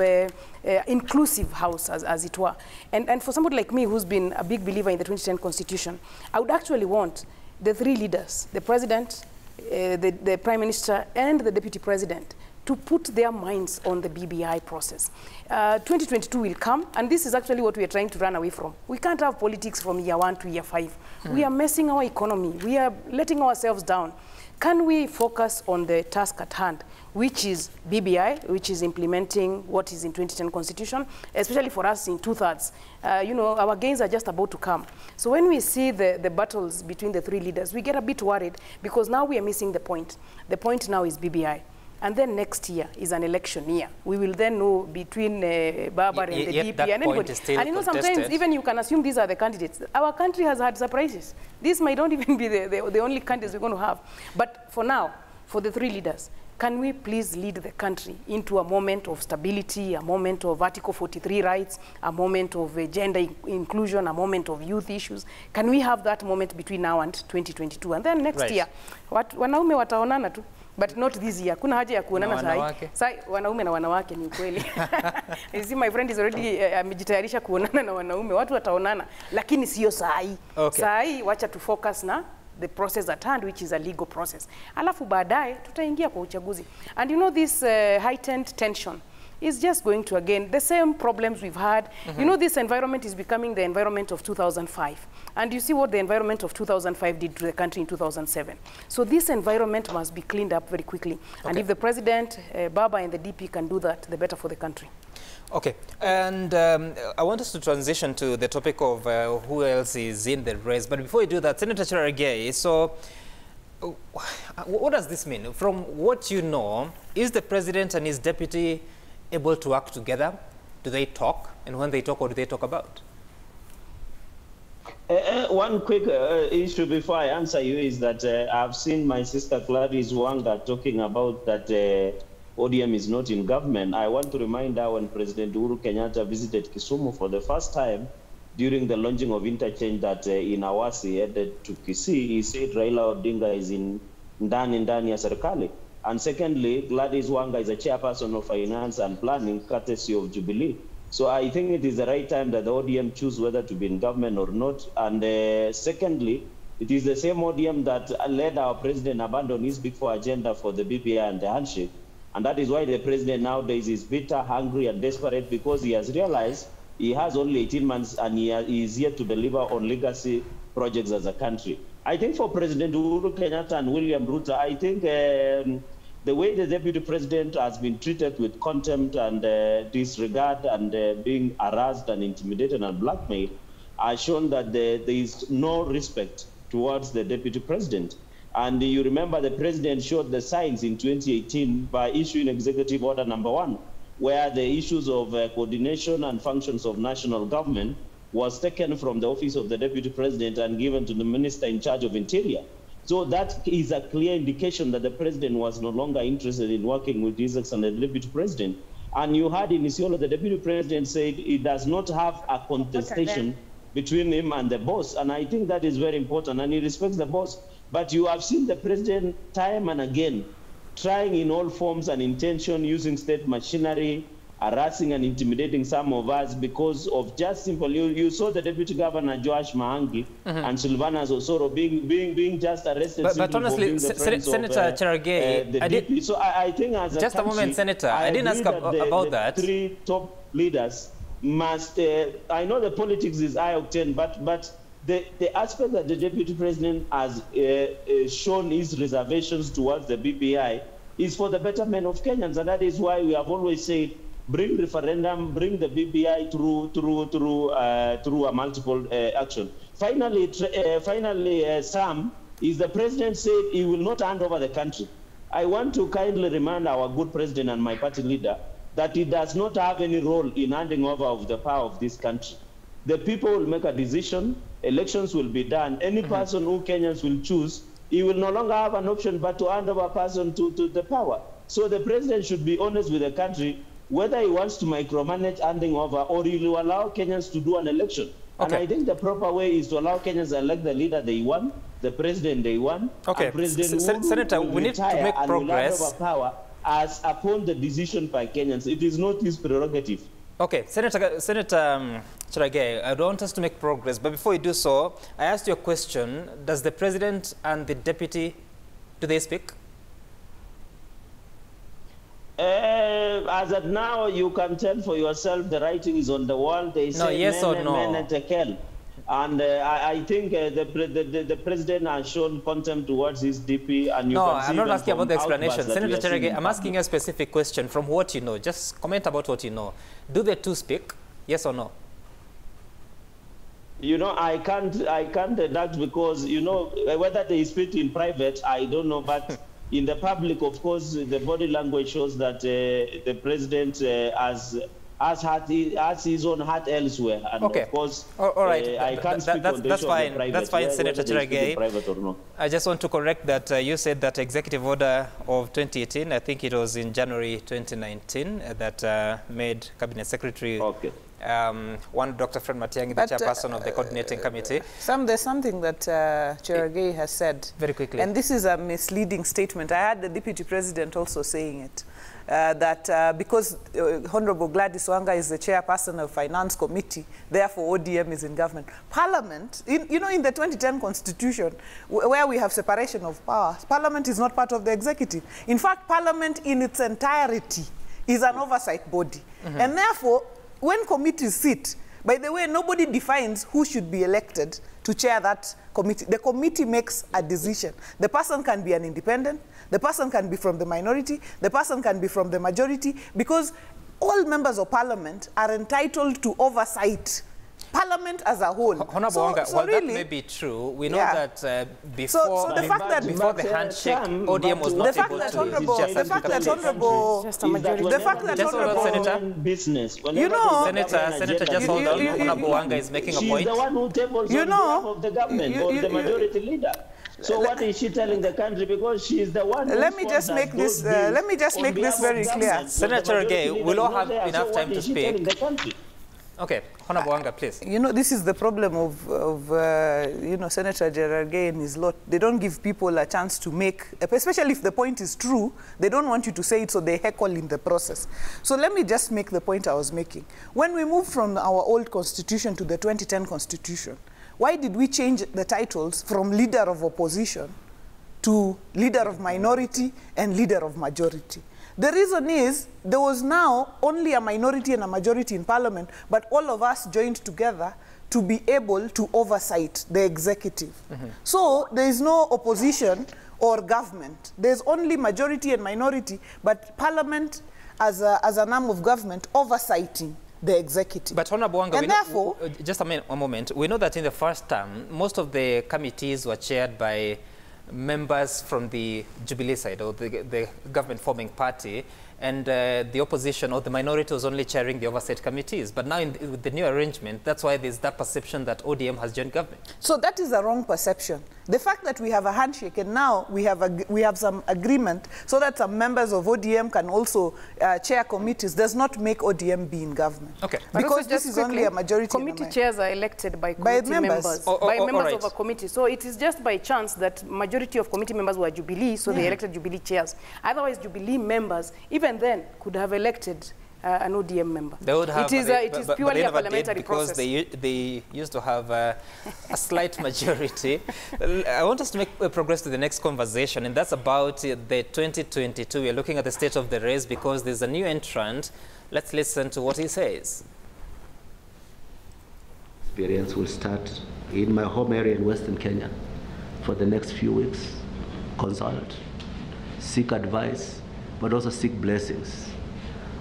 inclusive house, as it were. And for somebody like me who's been a big believer in the 2010 constitution, I would actually want the three leaders, the president, the prime minister, and the deputy president, to put their minds on the BBI process. 2022 will come, and this is actually what we are trying to run away from. We can't have politics from year 1 to year 5. We are messing our economy. We are letting ourselves down. Can we focus on the task at hand, which is BBI, which is implementing what is in 2010 constitution, especially for us in 2/3. You know, our gains are just about to come. So when we see the battles between the three leaders, we get a bit worried because now we are missing the point. The point now is BBI. And then next year is an election year. We will then know between Barbara and the DP and anybody. And you know, sometimes even you can assume these are the candidates. Our country has had surprises. This might not even be the only candidates we're going to have. But for now, for the three leaders, can we please lead the country into a moment of stability, a moment of Article 43 rights, a moment of gender inclusion, a moment of youth issues? Can we have that moment between now and 2022? And then next year, wanaume wataonana tu. But not this year. Kuna haja ya kuonana sahi. Sahi wanaume na wanawake ni ukweli. You see, my friend is already amejitayarisha kuonana na wanaume. Watu wataonana, lakini sio sahi. Sahi wacha tu focus na the process at hand, which is a legal process. Alafu baadaye tutaingia kwa uchaguzi. And you know this heightened tension is just going to, again, the same problems we've had. You know, this environment is becoming the environment of 2005. And you see what the environment of 2005 did to the country in 2007. So this environment must be cleaned up very quickly. And if the President, Baba and the DP can do that, the better for the country.
Okay, and I want us to transition to the topic of who else is in the race. But before we do that, Senator Cherargei, so what does this mean? From what you know, is the President and his deputy able to work together? Do they talk? And when they talk, what do they talk about?
One quick issue before I answer you is that I've seen my sister Gladys Wanga talking about that ODM is not in government. I want to remind her when President Uhuru Kenyatta visited Kisumu for the first time during the launching of interchange that in Awasi headed to Kisii, he said Raila Odinga is in ndani ya serikali. And secondly, Gladys Wanga is a chairperson of finance and planning, courtesy of Jubilee. So I think it is the right time that the ODM choose whether to be in government or not. And secondly, it is the same ODM that led our president abandon his Big Four agenda for the BPI and the handshake. And that is why the president nowadays is bitter, hungry, and desperate, because he has realized he has only 18 months and he is yet to deliver on legacy projects as a country. I think for President Uhuru Kenyatta and William Ruto, I think the way the deputy president has been treated with contempt and disregard and being harassed and intimidated and blackmailed has shown that there is no respect towards the deputy president. And you remember the president showed the signs in 2018 by issuing Executive Order number 1, where the issues of coordination and functions of national government was taken from the office of the deputy president and given to the minister in charge of interior. So that is a clear indication that the president was no longer interested in working with His Excellency the deputy president. And you heard in Isiolo, the deputy president said he does not have a contestation between him and the boss. And I think that is very important, and he respects the boss. But you have seen the president time and again trying in all forms and intention, using state machinery, harassing and intimidating some of us because of just simple. You saw the deputy governor Joash Mahangi and Silvana Osoro being just arrested.
But honestly, Senator Cherargei,
so I think as a
just
country,
a moment, Senator, I didn't ask about that.
The three top leaders must. I know the politics is high octane, but the aspect that the deputy president has shown his reservations towards the BPI is for the betterment of Kenyans, and that is why we have always said, bring referendum, bring the BPI through a multiple action. Finally, Sam, is the president said he will not hand over the country. I want to kindly remind our good president and my party leader that he does not have any role in handing over of the power of this country. The people will make a decision, elections will be done. Any person who Kenyans will choose, he will no longer have an option but to hand over a person to the power. So the president should be honest with the country, whether he wants to micromanage handing over or he will allow Kenyans to do an election. And I think the proper way is to allow Kenyans to elect the leader they want, the president they want.
Okay, Senator, we need to make progress.
Power as upon the decision by Kenyans. It is not his prerogative.
Okay, Senator Cherargei, I don't want us to make progress, but before you do so, I asked you a question. Does the president and the deputy, do they speak?
As of now, you can tell for yourself, the writing is on the wall. They say
no, yes or no.
And I think the president has shown contempt towards his DP. And you
no,
can see
I'm not asking about the explanation.
Senator
Cherargei, I'm asking you a specific question from what you know. Just comment about what you know. Do the two speak? Yes or no?
You know, I can't deduct because, you know, whether they speak in private, I don't know. But in the public, of course, the body language shows that the president has his own heart elsewhere. And
okay.
Of course,
all right.
I can't speak on the issue of the private.
That's fine, Senator Cherargei. I just want to correct that you said that Executive Order of 2018, I think it was in January 2019, that made Cabinet Secretary one Dr. Fred Matiang'i, the chairperson of the coordinating committee.
There's something that Cherargei has said.
Very quickly.
And this is a misleading statement. I had the Deputy President also saying it. That because Honorable Gladys Wanga is the chairperson of Finance Committee, therefore ODM is in government. Parliament, you know, in the 2010 Constitution, where we have separation of powers, Parliament is not part of the executive. In fact, Parliament in its entirety is an oversight body. And therefore, when committees sit, by the way, nobody defines who should be elected to chair that committee. The committee makes a decision. The person can be an independent, the person can be from the minority, the person can be from the majority, because all members of parliament are entitled to oversight Parliament as a whole.
Honorable Wanga, while really, that may be true, we know that before,
the fact that
before the handshake, ODM was not able to
the fact that honorable,
business.
You know, Senator, just hold on. Honorable Wanga is making a point.
She's the one who tables on behalf of the government or the majority leader. So what is she telling the country? Because she is the one.
Let me just make this. Let me just make this very clear.
Senator Gay, we'll all have enough time to speak. Okay, Honorable Wanga, please.
You know, this is the problem of you know, Senator Gerard Gay and his lot. They don't give people a chance to make, especially if the point is true, they don't want you to say it, so they heckle in the process. So let me just make the point I was making. When we moved from our old constitution to the 2010 constitution, why did we change the titles from leader of opposition to leader of minority and leader of majority? The reason is there was now only a minority and a majority in parliament, but all of us joined together to be able to oversight the executive. So there is no opposition or government. There's only majority and minority, but parliament as an arm of government oversighting the executive.
But Honorable Wanga,
and therefore,
just a moment, we know that in the first term, most of the committees were chaired by members from the Jubilee side, or the government-forming party, and the opposition or the minority was only chairing the oversight committees. But now, with the new arrangement, that's why there's that perception that ODM has joined government.
So that is a wrong perception. The fact that we have a handshake and now we have some agreement so that some members of ODM can also chair committees does not make ODM be in government.
Okay.
Because this is only a majority.
Committee chairs are elected by committee members. By members of a committee. So it is just by chance that majority of committee members were Jubilee, so they elected Jubilee chairs. Otherwise, Jubilee members, even then, could have elected an ODM member.
They would have,
it is purely a parliamentary
because
process.
They used to have a slight majority. I want us to make progress to the next conversation, and that's about the 2022. We're looking at the state of the race because there's a new entrant. Let's listen to what he says.
Experience will start in my home area in Western Kenya for the next few weeks. Consult, seek advice, but also seek blessings.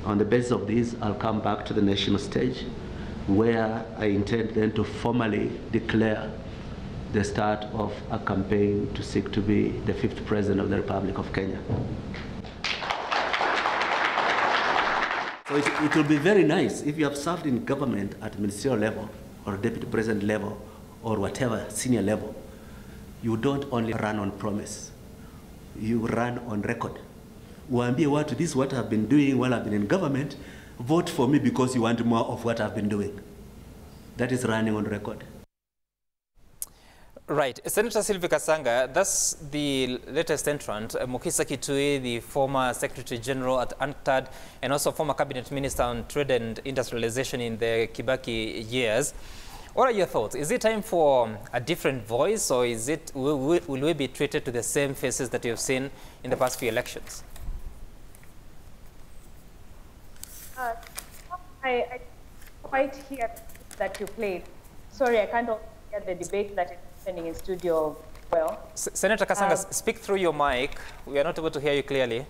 On the basis of this, I'll come back to the national stage where I intend then to formally declare the start of a campaign to seek to be the 5th President of the Republic of Kenya. So it will be very nice if you have served in government at ministerial level or deputy president level or whatever senior level. You don't only run on promise, you run on record. Waambie watu, this is what I've been doing while I've been in government. Vote for me because you want more of what I've been doing. That is running on record.
Right. Senator Sylvie Kasanga, that's the latest entrant. Mukisa Kitui, the former Secretary General at UNCTAD and also former Cabinet Minister on Trade and Industrialization in the Kibaki years. What are your thoughts? Is it time for a different voice, or is it, will we be treated to the same faces that you've seen in the past few elections?
I quite hear that you played. Sorry, I can't hear the debate that is happening in studio well.
Senator Kasanga, speak through your mic. We are not able to hear you clearly.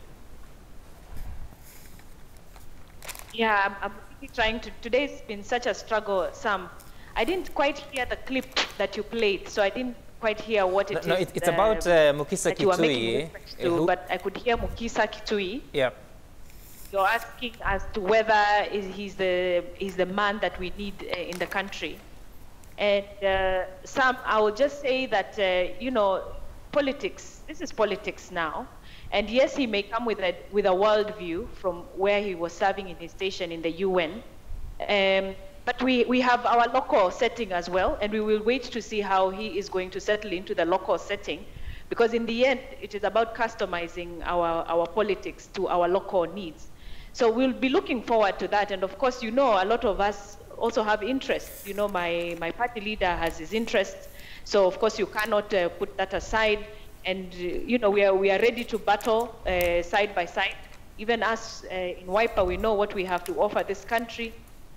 Yeah, I'm really trying to. Today's been such a struggle, Sam. I didn't quite hear the clip that you played, so I didn't quite hear what it is.
No, it's about Mukisa Kitui.
But I could hear Mukisa Kitui.
Yeah.
You're asking as to whether he's the man that we need in the country. And Sam, I will just say that, you know, politics, this is politics now. And yes, he may come with a worldview from where he was serving in his station in the UN. But we have our local setting as well, and we will wait to see how he is going to settle into the local setting. Because in the end, it is about customizing our politics to our local needs. So we'll be looking forward to that. And of course, you know, a lot of us also have interests. You know, my party leader has his interests. So of course, you cannot put that aside. And, you know, we are ready to battle side by side. Even us in Wiper, we know what we have to offer this country.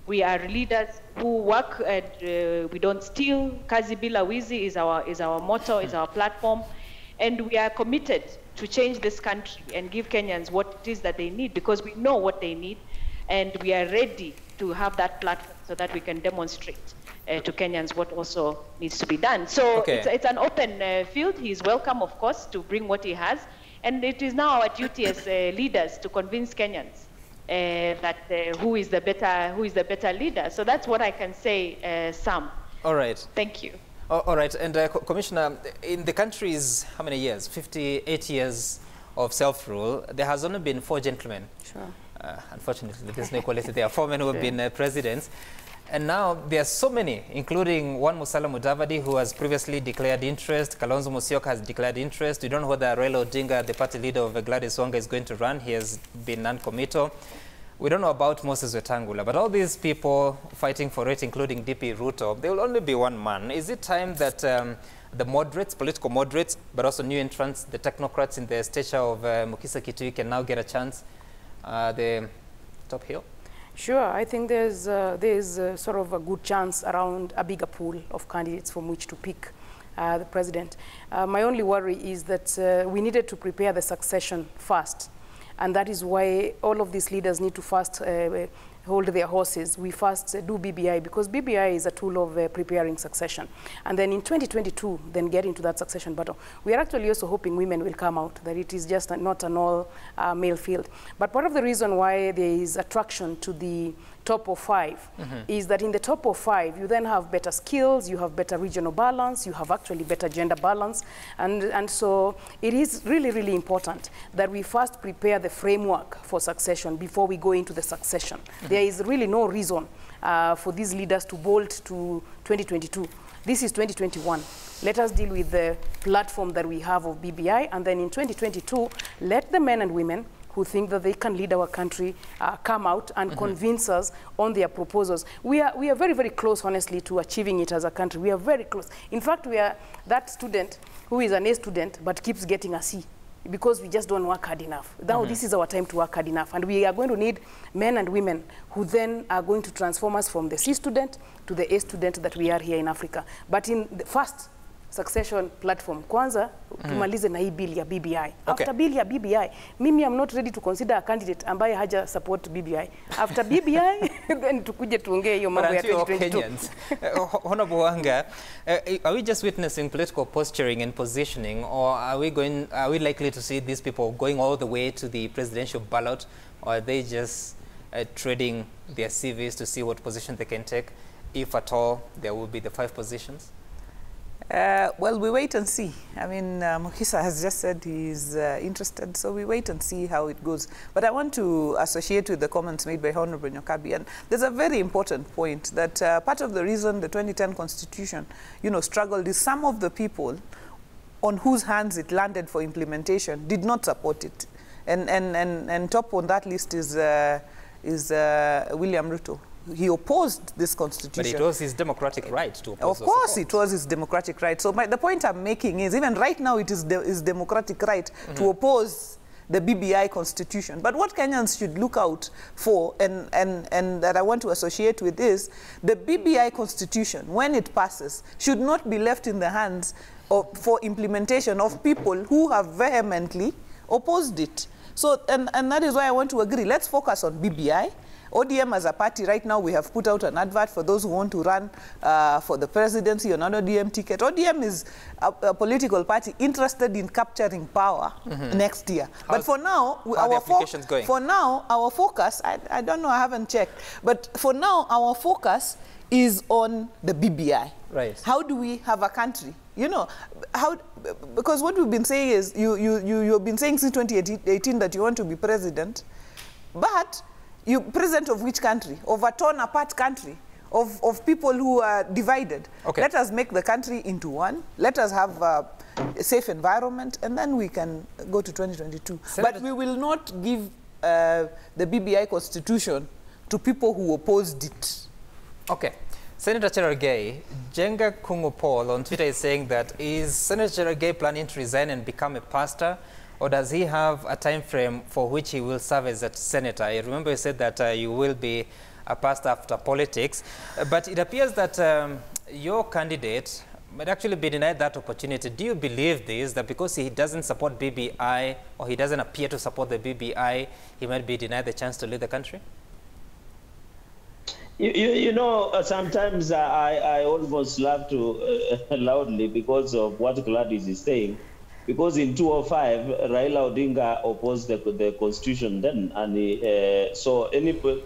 We are leaders who work and we don't steal. Kazi bila wizi is our motto, is our platform. And we are committed to change this country and give Kenyans what it is that they need, because we know what they need. And we are ready to have that platform so that we can demonstrate to Kenyans what also needs to be done. So it's an open field. He's welcome, of course, to bring what he has. And it is now our duty as leaders to convince Kenyans that who is the better leader. So that's what I can say, Sam.
All right.
Thank you.
All right. And Commissioner, in the country's how many years? 58 years of self-rule, there has only been 4 gentlemen.
Sure.
Unfortunately, there's no equality. There are 4 men who have been presidents. And now there are so many, including one Musalia Mudavadi, who has previously declared interest. Kalonzo Musyoka has declared interest. We don't know whether Raila Odinga, the party leader of Gladys Wanga, is going to run. He has been non-committal. We don't know about Moses Wetangula. But all these people fighting for it, including DP Ruto, there will only be one man. Is it time that the moderates, political moderates, but also new entrants, the technocrats in the stature of Mukisa Kitui can now get a chance the top hill?
Sure, I think there's sort of a good chance around a bigger pool of candidates from which to pick the president. My only worry is that we needed to prepare the succession first, and that is why all of these leaders need to first hold their horses. We first do BBI, because BBI is a tool of preparing succession. And then in 2022, then get into that succession battle. We are actually also hoping women will come out, that it is just not an all male field. But part of the reason why there is attraction to the top of 5 is that in the top of 5, you then have better skills, you have better regional balance, you have actually better gender balance. And so it is really, really important that we first prepare the framework for succession before we go into the succession. There is really no reason for these leaders to bolt to 2022. This is 2021. Let us deal with the platform that we have of BBI, and then in 2022, let the men and women who think that they can lead our country come out and convince us on their proposals. We are very, very close, honestly, to achieving it as a country. We are very close. In fact, we are that student who is an A student but keeps getting a C, because we just don't work hard enough. Now this is our time to work hard enough, and we are going to need men and women who then are going to transform us from the C student to the A student that we are here in Africa. But in the first succession platform, kwanza tumalize na hii bill ya BBI. After bill ya BBI, mimi am not ready to consider a candidate ambaye haja support BBI. After BBI, then tukuje tuongee hiyo mambo ya 2022.
Honorable Wanga, are we just witnessing political posturing and positioning, or are we likely to see these people going all the way to the presidential ballot, or are they just trading their CVs to see what position they can take, if at all there will be the 5 positions?
Well, we wait and see. I mean, Mukisa has just said he's interested, so we wait and see how it goes. But I want to associate with the comments made by Honorable Nyokabi. And there's a very important point that part of the reason the 2010 Constitution, struggled is some of the people on whose hands it landed for implementation did not support it. And top on that list is William Ruto. He opposed this constitution.
But it was his democratic right to oppose.
Of course, it was his democratic right. So the point I'm making is, even right now, it is his democratic right to oppose the BBI constitution. But what Kenyans should look out for, and that I want to associate with, is the BBI constitution, when it passes, should not be left in the hands for implementation of people who have vehemently opposed it. So, and that is why I want to agree. Let's focus on BBI. ODM as a party, right now, we have put out an advert for those who want to run for the presidency on an ODM ticket. ODM is a political party interested in capturing power next year. But for now, our focus, I don't know, I haven't checked, but for now, our focus is on the BBI.
Right.
How do we have a country? Because what we've been saying is, you've been saying since 2018 that you want to be president, but you president of which country? Of a torn apart country, of people who are divided. Let us make the country into one. Let us have a safe environment, and then we can go to 2022. But we will not give the BBI constitution to people who opposed it.
Okay. Senator Cherargei, Jenga Kungu Paul on Twitter is saying that, is Senator Cherargei planning to resign and become a pastor, or does he have a time frame for which he will serve as a senator? I remember you said that you will be passed after politics, but it appears that your candidate might actually be denied that opportunity. Do you believe this, that because he doesn't support BBI or he doesn't appear to support the BBI, he might be denied the chance to lead the country?
You know, sometimes I almost laugh too loudly because of what Gladys is saying. Because in 2005, Raila Odinga opposed the constitution then, and so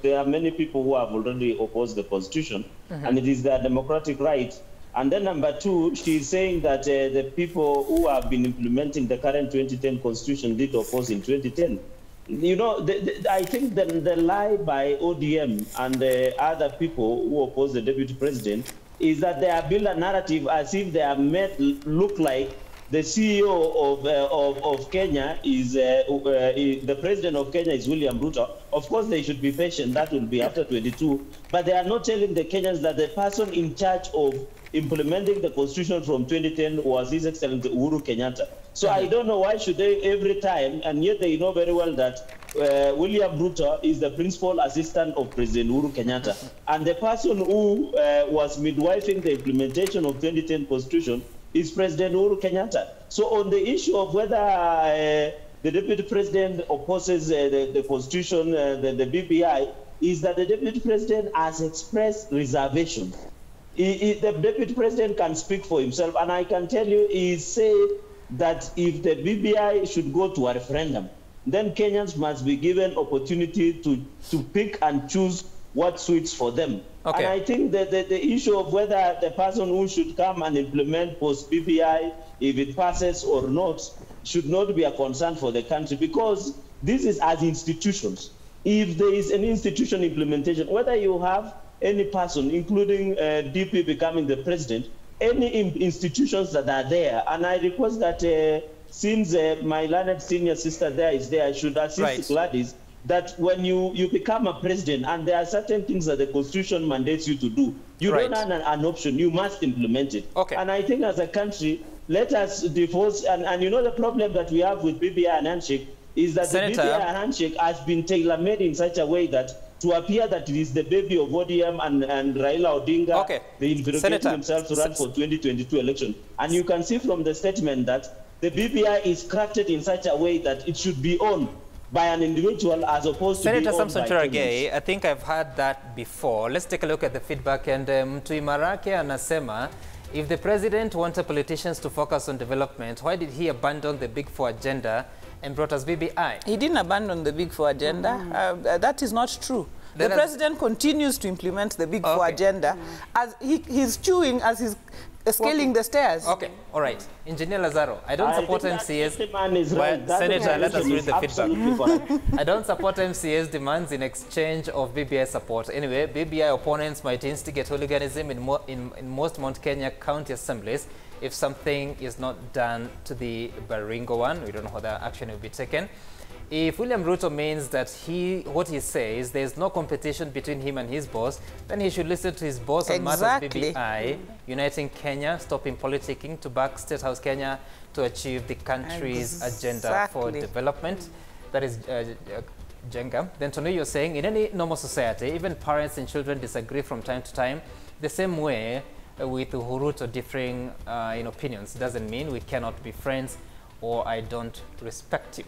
there are many people who have already opposed the constitution, and it is their democratic right. And then number two, she is saying that the people who have been implementing the current 2010 constitution did oppose in 2010. You know, I think the lie by ODM and other people who oppose the deputy president is that they have built a narrative as if they are made look like the CEO of Kenya is the president of Kenya is William Ruto. Of course, they should be patient. That will be after 22. But they are not telling the Kenyans that the person in charge of implementing the constitution from 2010 was His Excellency Uhuru Kenyatta. So I don't know why should they every time, and yet they know very well that William Ruto is the principal assistant of President Uhuru Kenyatta. And the person who was midwifing the implementation of 2010 constitution is President Uhuru Kenyatta. So on the issue of whether the deputy president opposes the constitution, the BBI, is that the deputy president has expressed reservation. The deputy president can speak for himself, and I can tell you, he said that if the BBI should go to a referendum, then Kenyans must be given opportunity to pick and choose what suits for them. Okay. And I think that the issue of whether the person who should come and implement post-BBI, if it passes or not, should not be a concern for the country, because this is as institutions. If there is an institution implementation, whether you have any person, including DP becoming the president, any institutions that are there, and I request that since my learned senior sister there is there, I should assist Gladys, that when you become a president and there are certain things that the constitution mandates you to do, you don't have an option, you must implement it. Okay. And I think as a country, let us divorce, and you know the problem that we have with BBI and handshake is that Senator, the BBI and handshake has been tailor-made in such a way that to appear that it is the baby of ODM and Raila Odinga, they invigorated themselves to run for 2022 election. And you can see from the statement that the BBI is crafted in such a way that it should be owned by an individual as opposed to
Senator
be owned
Samson
by
Cherargei, I think I've heard that before. Let's take a look at the feedback. And Mtuimarake anasema, if the president wanted politicians to focus on development, why did he abandon the Big Four agenda and brought us BBI?
He didn't abandon the Big Four agenda. That is not true. The president continues to implement the Big Four agenda as he's chewing, as he's scaling the stairs.
Okay, all right. Engineer Lazaro, I don't support MCA's...
Right.
Senator, let us read the feedback. I don't support MCA's demands in exchange of BBI support. Anyway, BBI opponents might instigate hooliganism in most Mount Kenya county assemblies if something is not done to the Baringo one. We don't know whether action will be taken. If William Ruto means that what he says, there's no competition between him and his boss, then he should listen to his boss on matters BBI, uniting Kenya, stopping politicking, to back State House Kenya to achieve the country's agenda for development. That is Jenga. Then Tony, you're saying, in any normal society, even parents and children disagree from time to time. The same way with Uhuruto differing in opinions doesn't mean we cannot be friends or I don't respect you.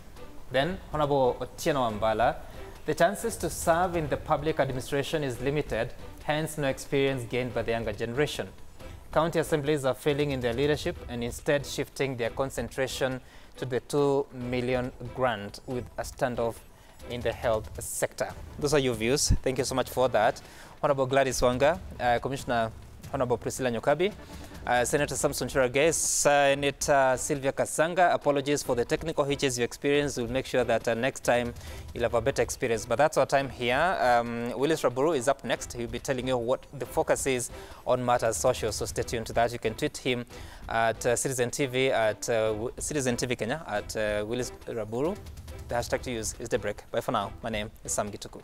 Then, Honorable Otieno Ambala, the chances to serve in the public administration is limited, hence no experience gained by the younger generation. County assemblies are failing in their leadership and instead shifting their concentration to the 2 million grant with a standoff in the health sector. Those are your views. Thank you so much for that. Honorable Gladys Wanga, Commissioner Honorable Priscilla Nyokabi, Senator Samson Cherargei, Senator Sylvia Kasanga, apologies for the technical hitches you experienced. We'll make sure that next time you'll have a better experience. But that's our time here. Willis Raburu is up next. He'll be telling you what the focus is on matters social, so stay tuned to that. You can tweet him at Citizen TV, at Citizen TV Kenya, at Willis Raburu. The hashtag to use is The Break. Bye for now. My name is Sam Gituku.